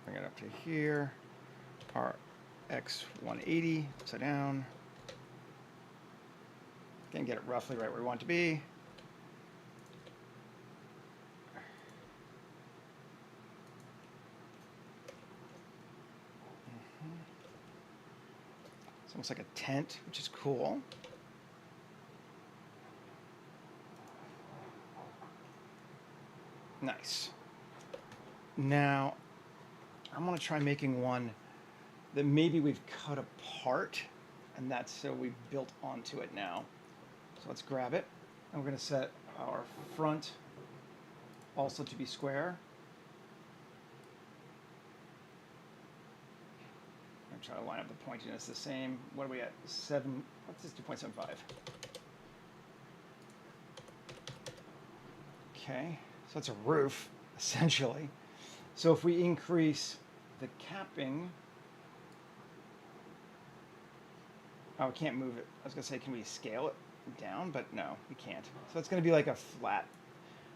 bring it up to here. RX 180 upside down. Again, get it roughly right where we want it to be. It's almost like a tent, which is cool. Nice. Now, I'm going to try making one that maybe we've cut apart, and that's so we've built onto it now. So let's grab it, and we're going to set our front also to be square. I'm trying to line up the pointiness the same. What are we at? 7. Let's just do 2.75. Okay, so that's a roof, essentially. So if we increase the capping, oh, we can't move it. I was going to say, can we scale it down? But no, we can't. So it's going to be like a flat.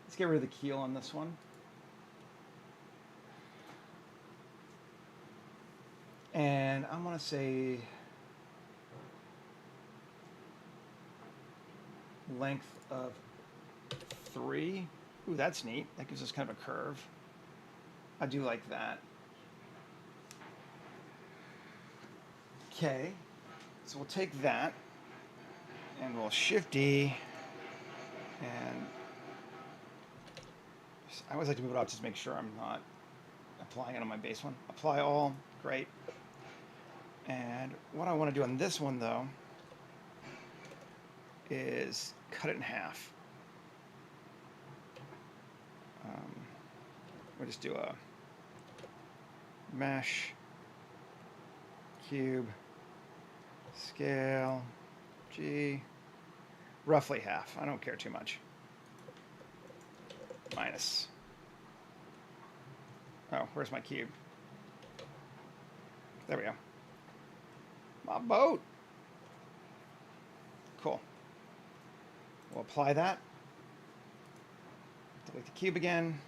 Let's get rid of the keel on this one. And I'm going to say length of 3. Ooh, that's neat. That gives us kind of a curve. I do like that. Okay, so we'll take that and we'll Shift D, and I always like to move it out just to make sure I'm not applying it on my base one. Apply all, great. And what I want to do on this one though is cut it in half. We'll just do a mesh, cube, scale, G, roughly half. I don't care too much. Minus. Oh, where's my cube? There we go. My boat. Cool. We'll apply that. Delete the cube again.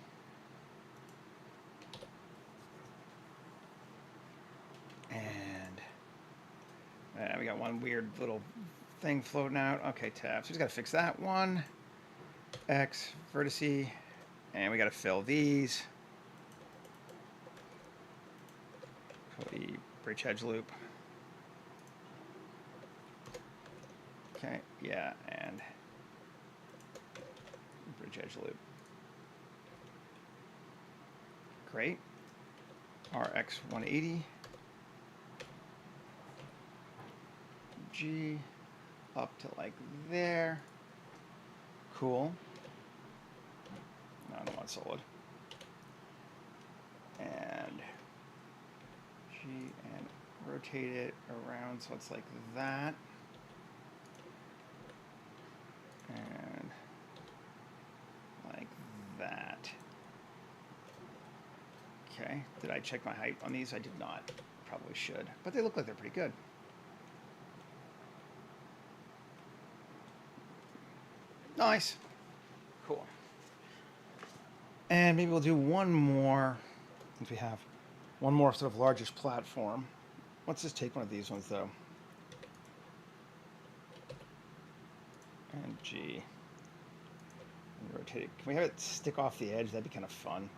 And we got one weird little thing floating out. Okay, tab. So we just got to fix that one. X, vertice. And we got to fill these. The bridge edge loop. Okay, yeah, and bridge edge loop. Great. RX 180. G up to like there. Cool. No, I don't want solid. And G and rotate it around so it's like that. And like that. Okay, did I check my height on these? I did not. Probably should, but they look like they're pretty good. Nice. Cool. And maybe we'll do one more, since we have one more sort of largest platform. Let's just take one of these ones though. And G. And rotate it. Can we have it stick off the edge? That'd be kind of fun.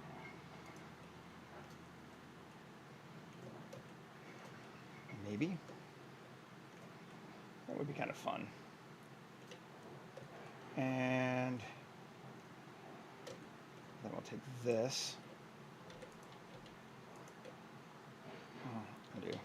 Maybe. That would be kind of fun. And then we'll take this. I do.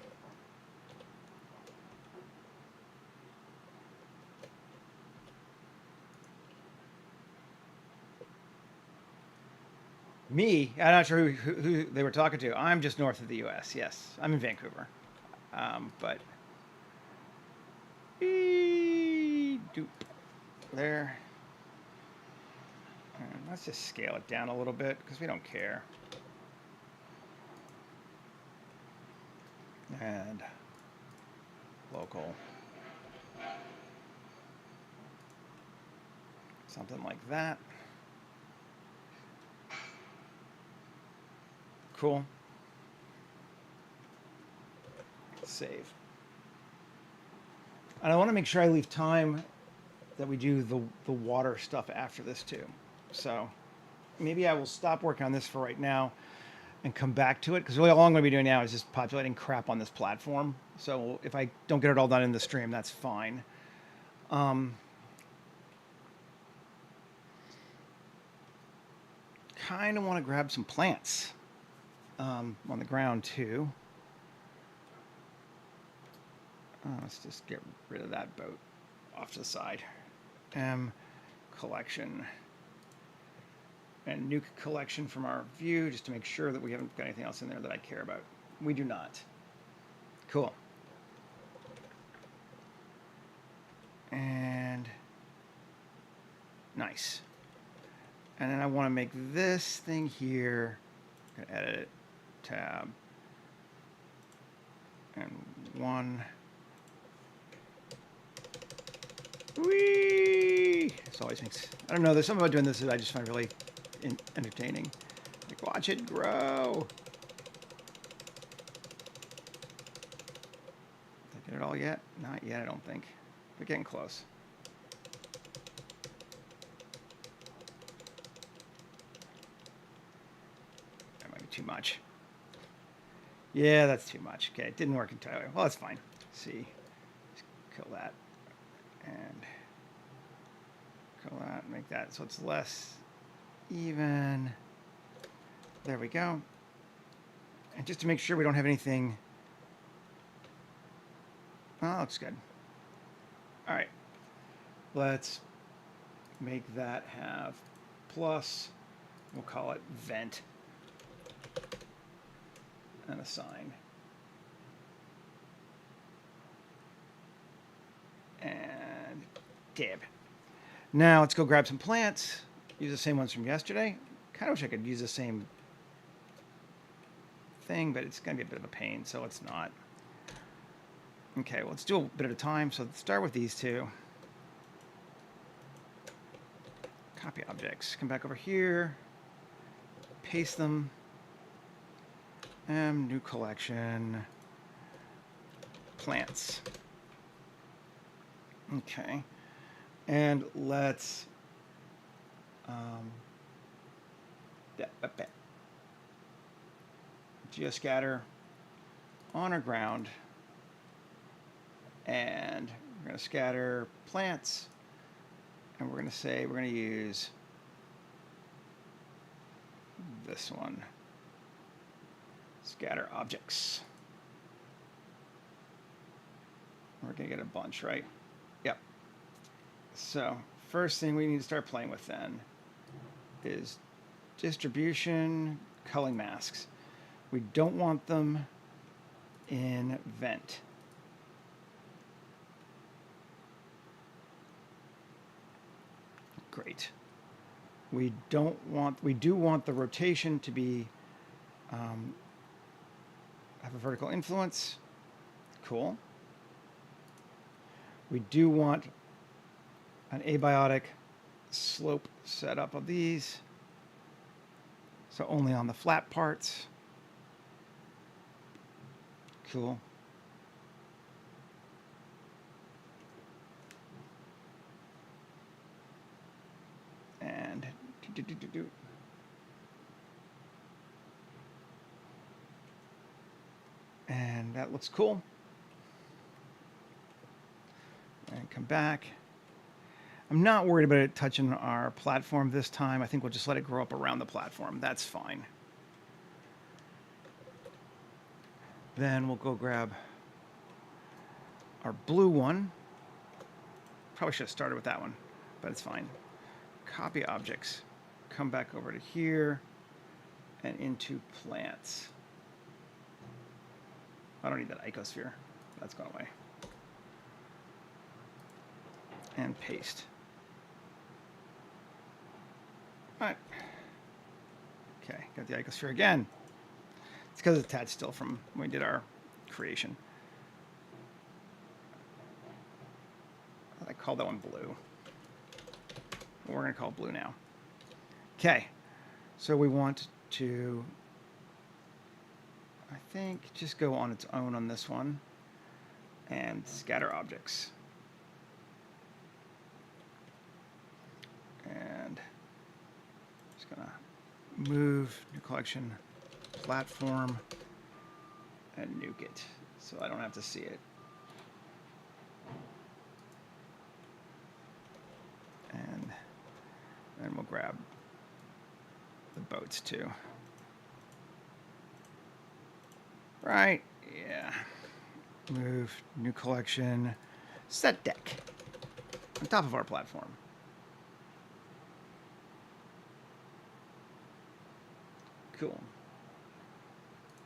Me? I'm not sure who they were talking to. I'm just north of the U.S. Yes, I'm in Vancouver. But doop there. And let's just scale it down a little bit because we don't care. And local. Something like that. Cool. Save. And I want to make sure I leave time that we do the water stuff after this too. So maybe I will stop working on this for right now and come back to it, because really all I'm going to be doing now is just populating crap on this platform. So if I don't get it all done in the stream, that's fine. Kind of want to grab some plants on the ground too. Let's just get rid of that boat off to the side. Collection. And nuke collection from our view, just to make sure that we haven't got anything else in there that I care about. We do not. Cool. And nice. And then I want to make this thing here. I'm gonna edit it. Tab. And one. Whee! This always makes, I don't know, there's something about doing this that I just find really entertaining. Like, watch it grow. Did I get it all yet? Not yet, I don't think. We're getting close. That might be too much. Yeah, that's too much. Okay, it didn't work entirely. Well, that's fine. Let's see. Just kill that. And kill that, make that so it's less even. There we go. And just to make sure we don't have anything. Oh, that looks good. All right. Let's make that have plus, we'll call it vent, and a sign. And dib. Now let's go grab some plants. Use the same ones from yesterday. Kind of wish I could use the same thing, but it's going to be a bit of a pain, so let's not. Okay, well, let's do a bit at a time. So let's start with these two. Copy objects. Come back over here. Paste them. New collection. Plants. Okay. And let's geoscatter on our ground, and we're going to scatter plants, and we're going to say we're going to use this one, scatter objects. We're going to get a bunch, right? Yep. So first thing we need to start playing with then is distribution culling masks. We don't want them in vent. Great. We do want the rotation to be have a vertical influence. Cool. We do want an abiotic slope setup of these, so only on the flat parts. Cool. And and that looks cool. And come back. I'm not worried about it touching our platform this time. I think we'll just let it grow up around the platform. That's fine. Then we'll go grab our blue one. Probably should have started with that one, but it's fine. Copy objects. Come back over to here and into plants. I don't need that icosphere. That's gone away. And paste. All right. Okay, got the icosphere again. It's because it's attached still from when we did our creation. I called that one blue. We're going to call it blue now. Okay, so we want to, I think, just go on its own on this one and scatter objects. And just going to move new collection platform and nuke it so I don't have to see it. And then we'll grab the boats too. Right, yeah. Move new collection, set deck on top of our platform. Cool.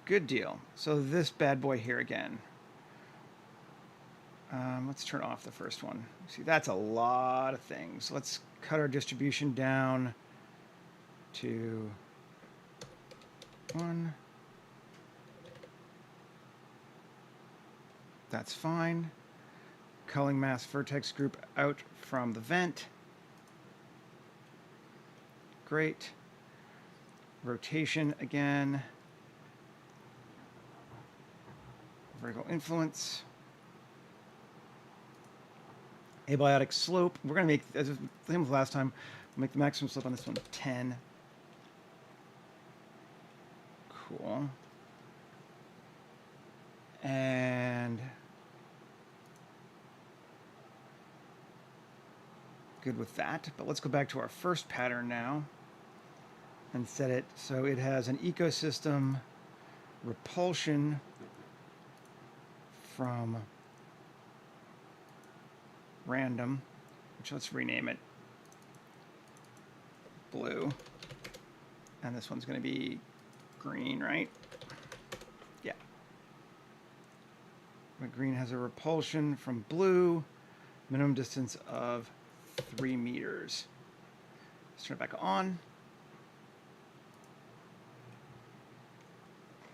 Good deal. So this bad boy here again. Let's turn off the first one. See, that's a lot of things. Let's cut our distribution down to 1. That's fine. Culling mask vertex group out from the vent. Great. Rotation again. Vertical influence. Abiotic slope. We're going to make, as the same as last time, we'll make the maximum slope on this one 10. Cool. And good with that. But let's go back to our first pattern now and set it so it has an ecosystem repulsion from random, which let's rename it blue. And this one's going to be green, right? Yeah. But green has a repulsion from blue, minimum distance of 3 meters. Let's turn it back on.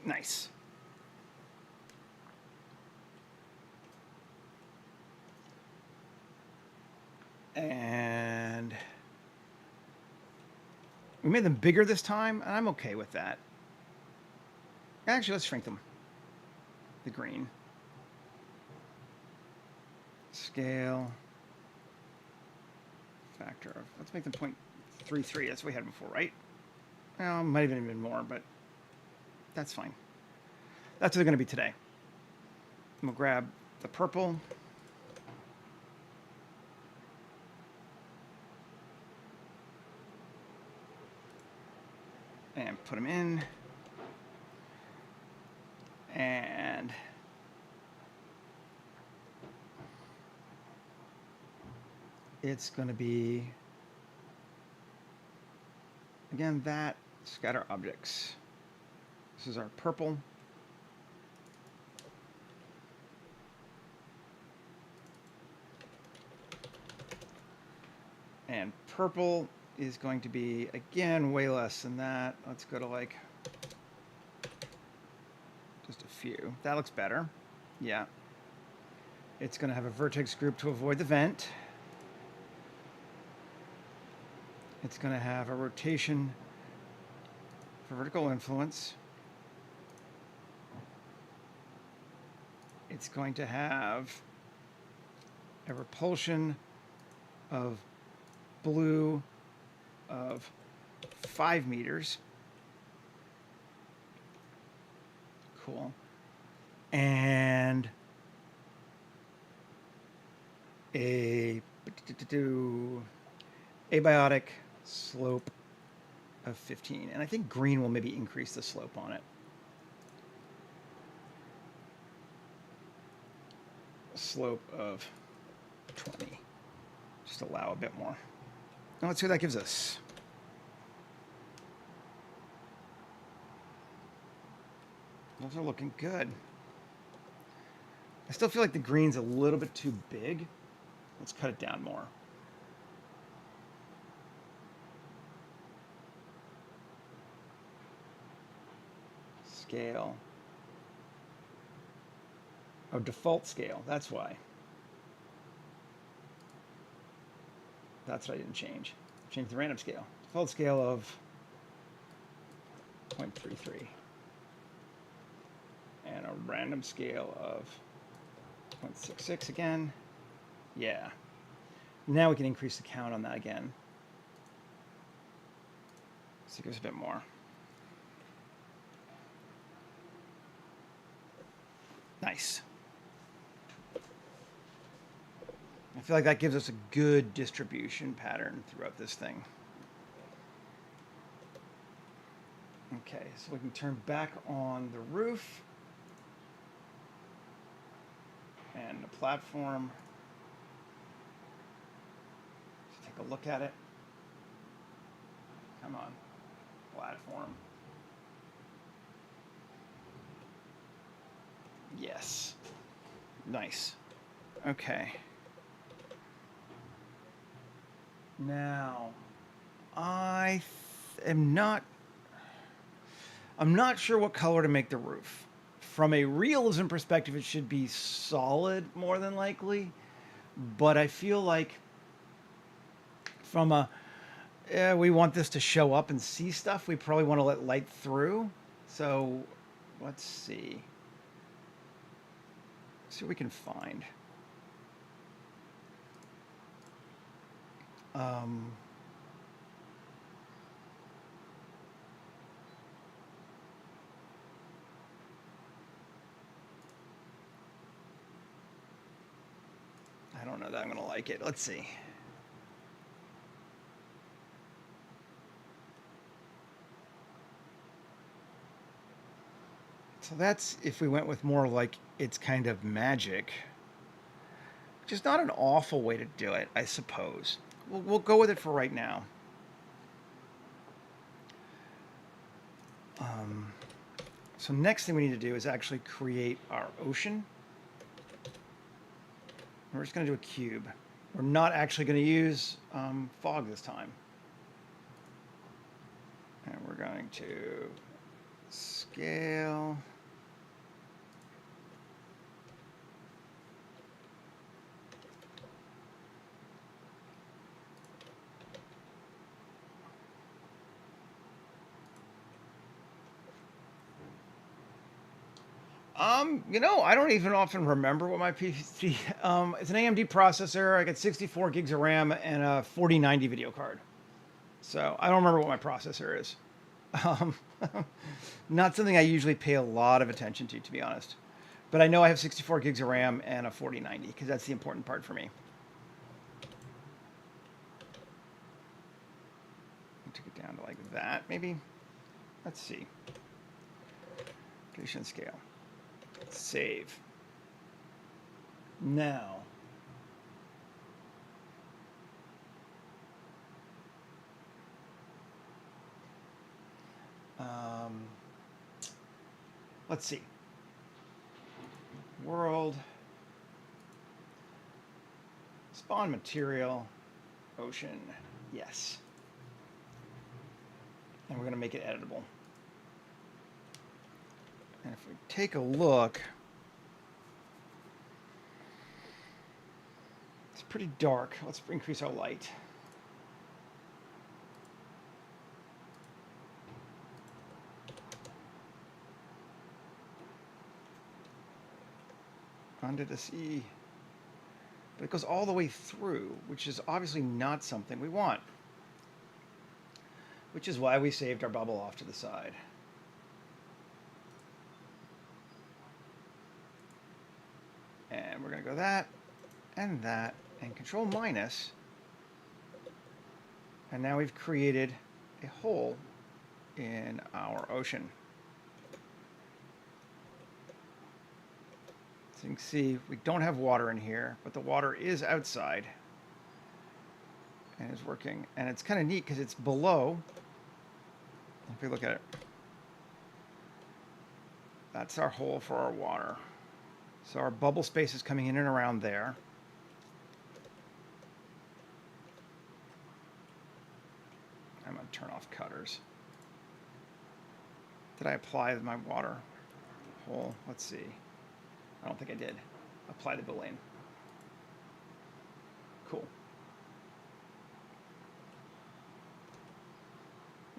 Nice. And we made them bigger this time, and I'm okay with that. Actually, let's shrink them. The green. Scale. factor of, let's make them 0.33. That's what we had before, right? Well, might have even been more, but that's fine. That's what they're going to be today. We'll grab the purple. And put them in. And it's going to be, again, that scatter objects. This is our purple. And purple is going to be, again, way less than that. Let's go to like just a few. That looks better. Yeah. It's going to have a vertex group to avoid the vent. It's going to have a rotation for vertical influence. It's going to have a repulsion of blue of 5 meters. Cool. And a abiotic slope of 15. And I think green will maybe increase the slope on it. Slope of 20. Just allow a bit more. Now let's see what that gives us. Those are looking good. I still feel like the green's a little bit too big. Let's cut it down more. Scale. Oh, default scale. That's why. That's what I didn't change. Change the random scale. Default scale of 0.33. And a random scale of 0.66 again. Yeah. Now we can increase the count on that again. So it gives a bit more. Nice. I feel like that gives us a good distribution pattern throughout this thing. Okay, so we can turn back on the roof and the platform. Let's take a look at it. Come on, platform. Yes. Nice. Okay. Now, I'm not sure what color to make the roof. From a realism perspective, it should be solid more than likely, but I feel like from a we want this to show up and see stuff, we probably want to let light through. So let's see. See what we can find. I don't know that I'm going to like it. Let's see. So that's if we went with more like it's kind of magic, which is not an awful way to do it, I suppose. We'll go with it for right now. So next thing we need to do is actually create our ocean. We're just going to do a cube. We're not actually going to use fog this time. And we're going to scale. You know, I don't even often remember what my PC. It's an AMD processor. I got 64 gigs of RAM and a 4090 video card. So I don't remember what my processor is. Um, Not something I usually pay a lot of attention to be honest. But I know I have 64 gigs of RAM and a 4090 because that's the important part for me. Take it down to like that, maybe. Let's see. Creation scale. Save. Now. Let's see. World. Spawn material. Ocean. Yes. And we're going to make it editable. And if we take a look, it's pretty dark. Let's increase our light. Undersea. But it goes all the way through, which is obviously not something we want. Which is why we saved our bubble off to the side. And we're going to go that, and Control minus. And now we've created a hole in our ocean. So you can see we don't have water in here, but the water is outside and is working. And it's kind of neat because it's below. If we look at it, that's our hole for our water. So our bubble space is coming in and around there. I'm going to turn off cutters. Did I apply my water hole? Let's see. I don't think I did. Apply the boolean. Cool.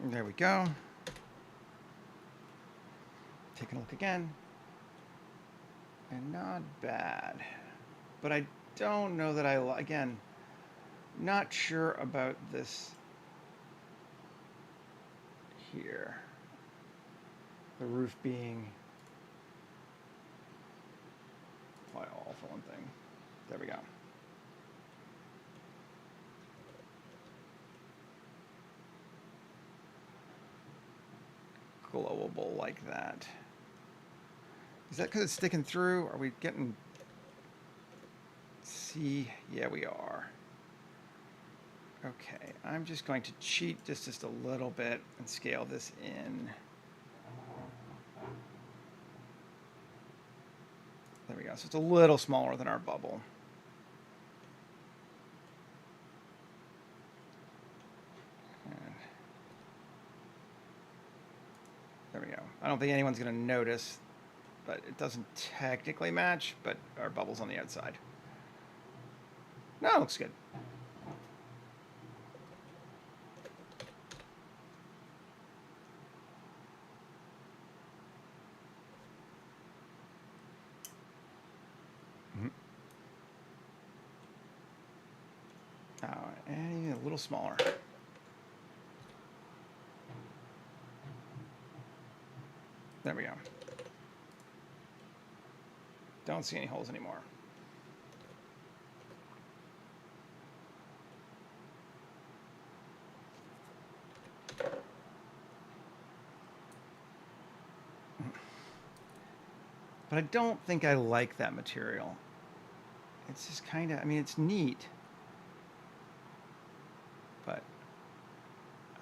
There we go. Taking a look again. And not bad. But I don't know that again, not sure about this here. The roof being apply all for one thing. There we go. Glowable like that. Is that because it's sticking through? Are we getting... See? Yeah, we are. Okay, I'm just going to cheat just a little bit and scale this in. There we go. So it's a little smaller than our bubble. And there we go. I don't think anyone's going to notice, but it doesn't technically match, but our bubble's on the outside. No, it looks good. And even a little smaller. There we go. Don't see any holes anymore. But I don't think I like that material. It's just kind of, I mean, it's neat. But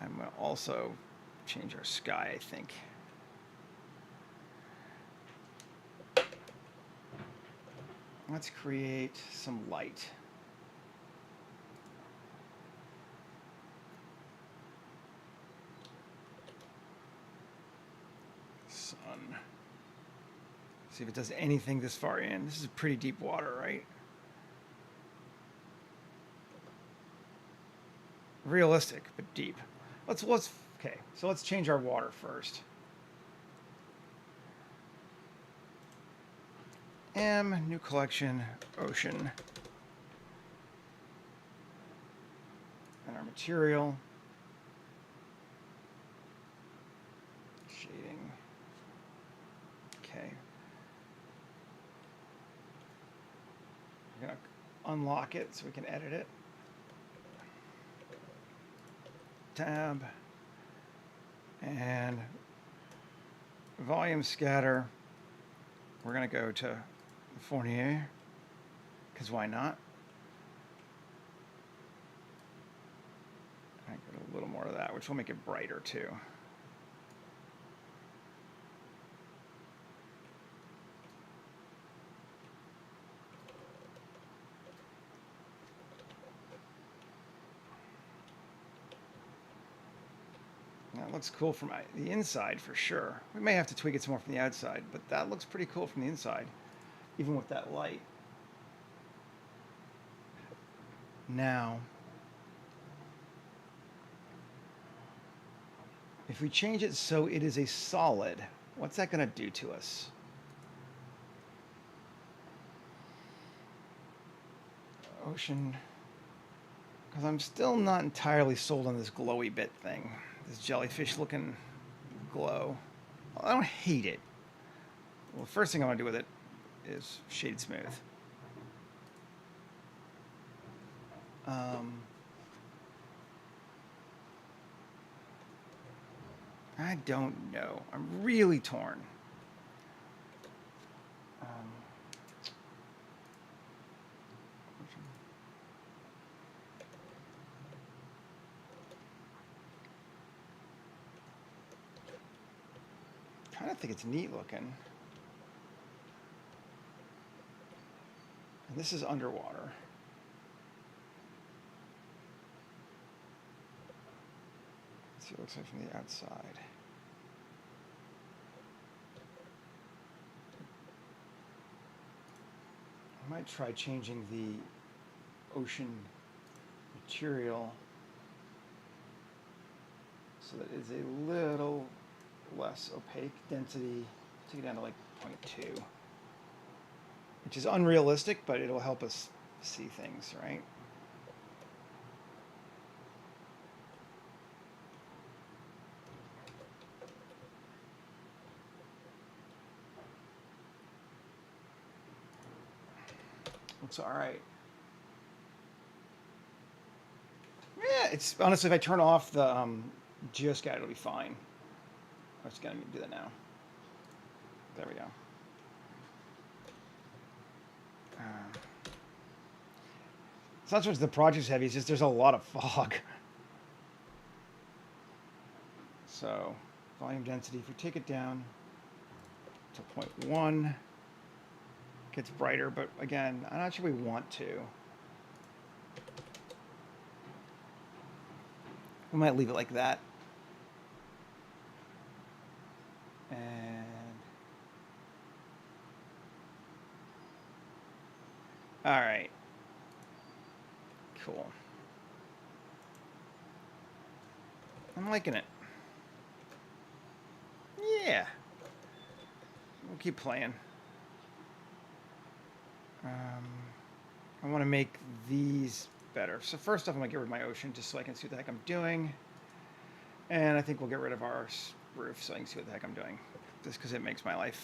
I'm going to also change our sky, I think. Let's create some light. Sun. See if it does anything this far in. This is pretty deep water, right? Realistic, but deep. Okay, so let's change our water first. M, new collection, ocean. And our material. Shading. Okay. We're going to unlock it so we can edit it. Tab. And volume scatter. We're going to go to Fournier, because why not? I get a little more of that, which will make it brighter too. That looks cool from the inside for sure. We may have to tweak it some more from the outside, but that looks pretty cool from the inside, even with that light. Now, if we change it so it is a solid, what's that going to do to us? Ocean, because I'm still not entirely sold on this glowy bit thing. This jellyfish looking glow. Well, I don't hate it. Well, the first thing I want to do with it is shade smooth. I don't know. I'm really torn. I kind of think it's neat looking. And this is underwater. Let's see what it looks like from the outside. I might try changing the ocean material so that it's a little less opaque. Density, take it down to like 0.2, which is unrealistic, but it'll help us see things, right? Looks all right. Yeah, it's honestly, if I turn off the geoscat, it'll be fine. I'm just gonna do that now. There we go. It's not so much the project's heavy, it's just there's a lot of fog. So, volume density, if we take it down to 0.1, it gets brighter, but again, I'm not sure we want to. We might leave it like that. And all right, cool. I'm liking it. Yeah, we'll keep playing. I want to make these better. So first off, I'm gonna get rid of my ocean just so I can see what the heck I'm doing. And I think we'll get rid of our roof so I can see what the heck I'm doing, just because it makes my life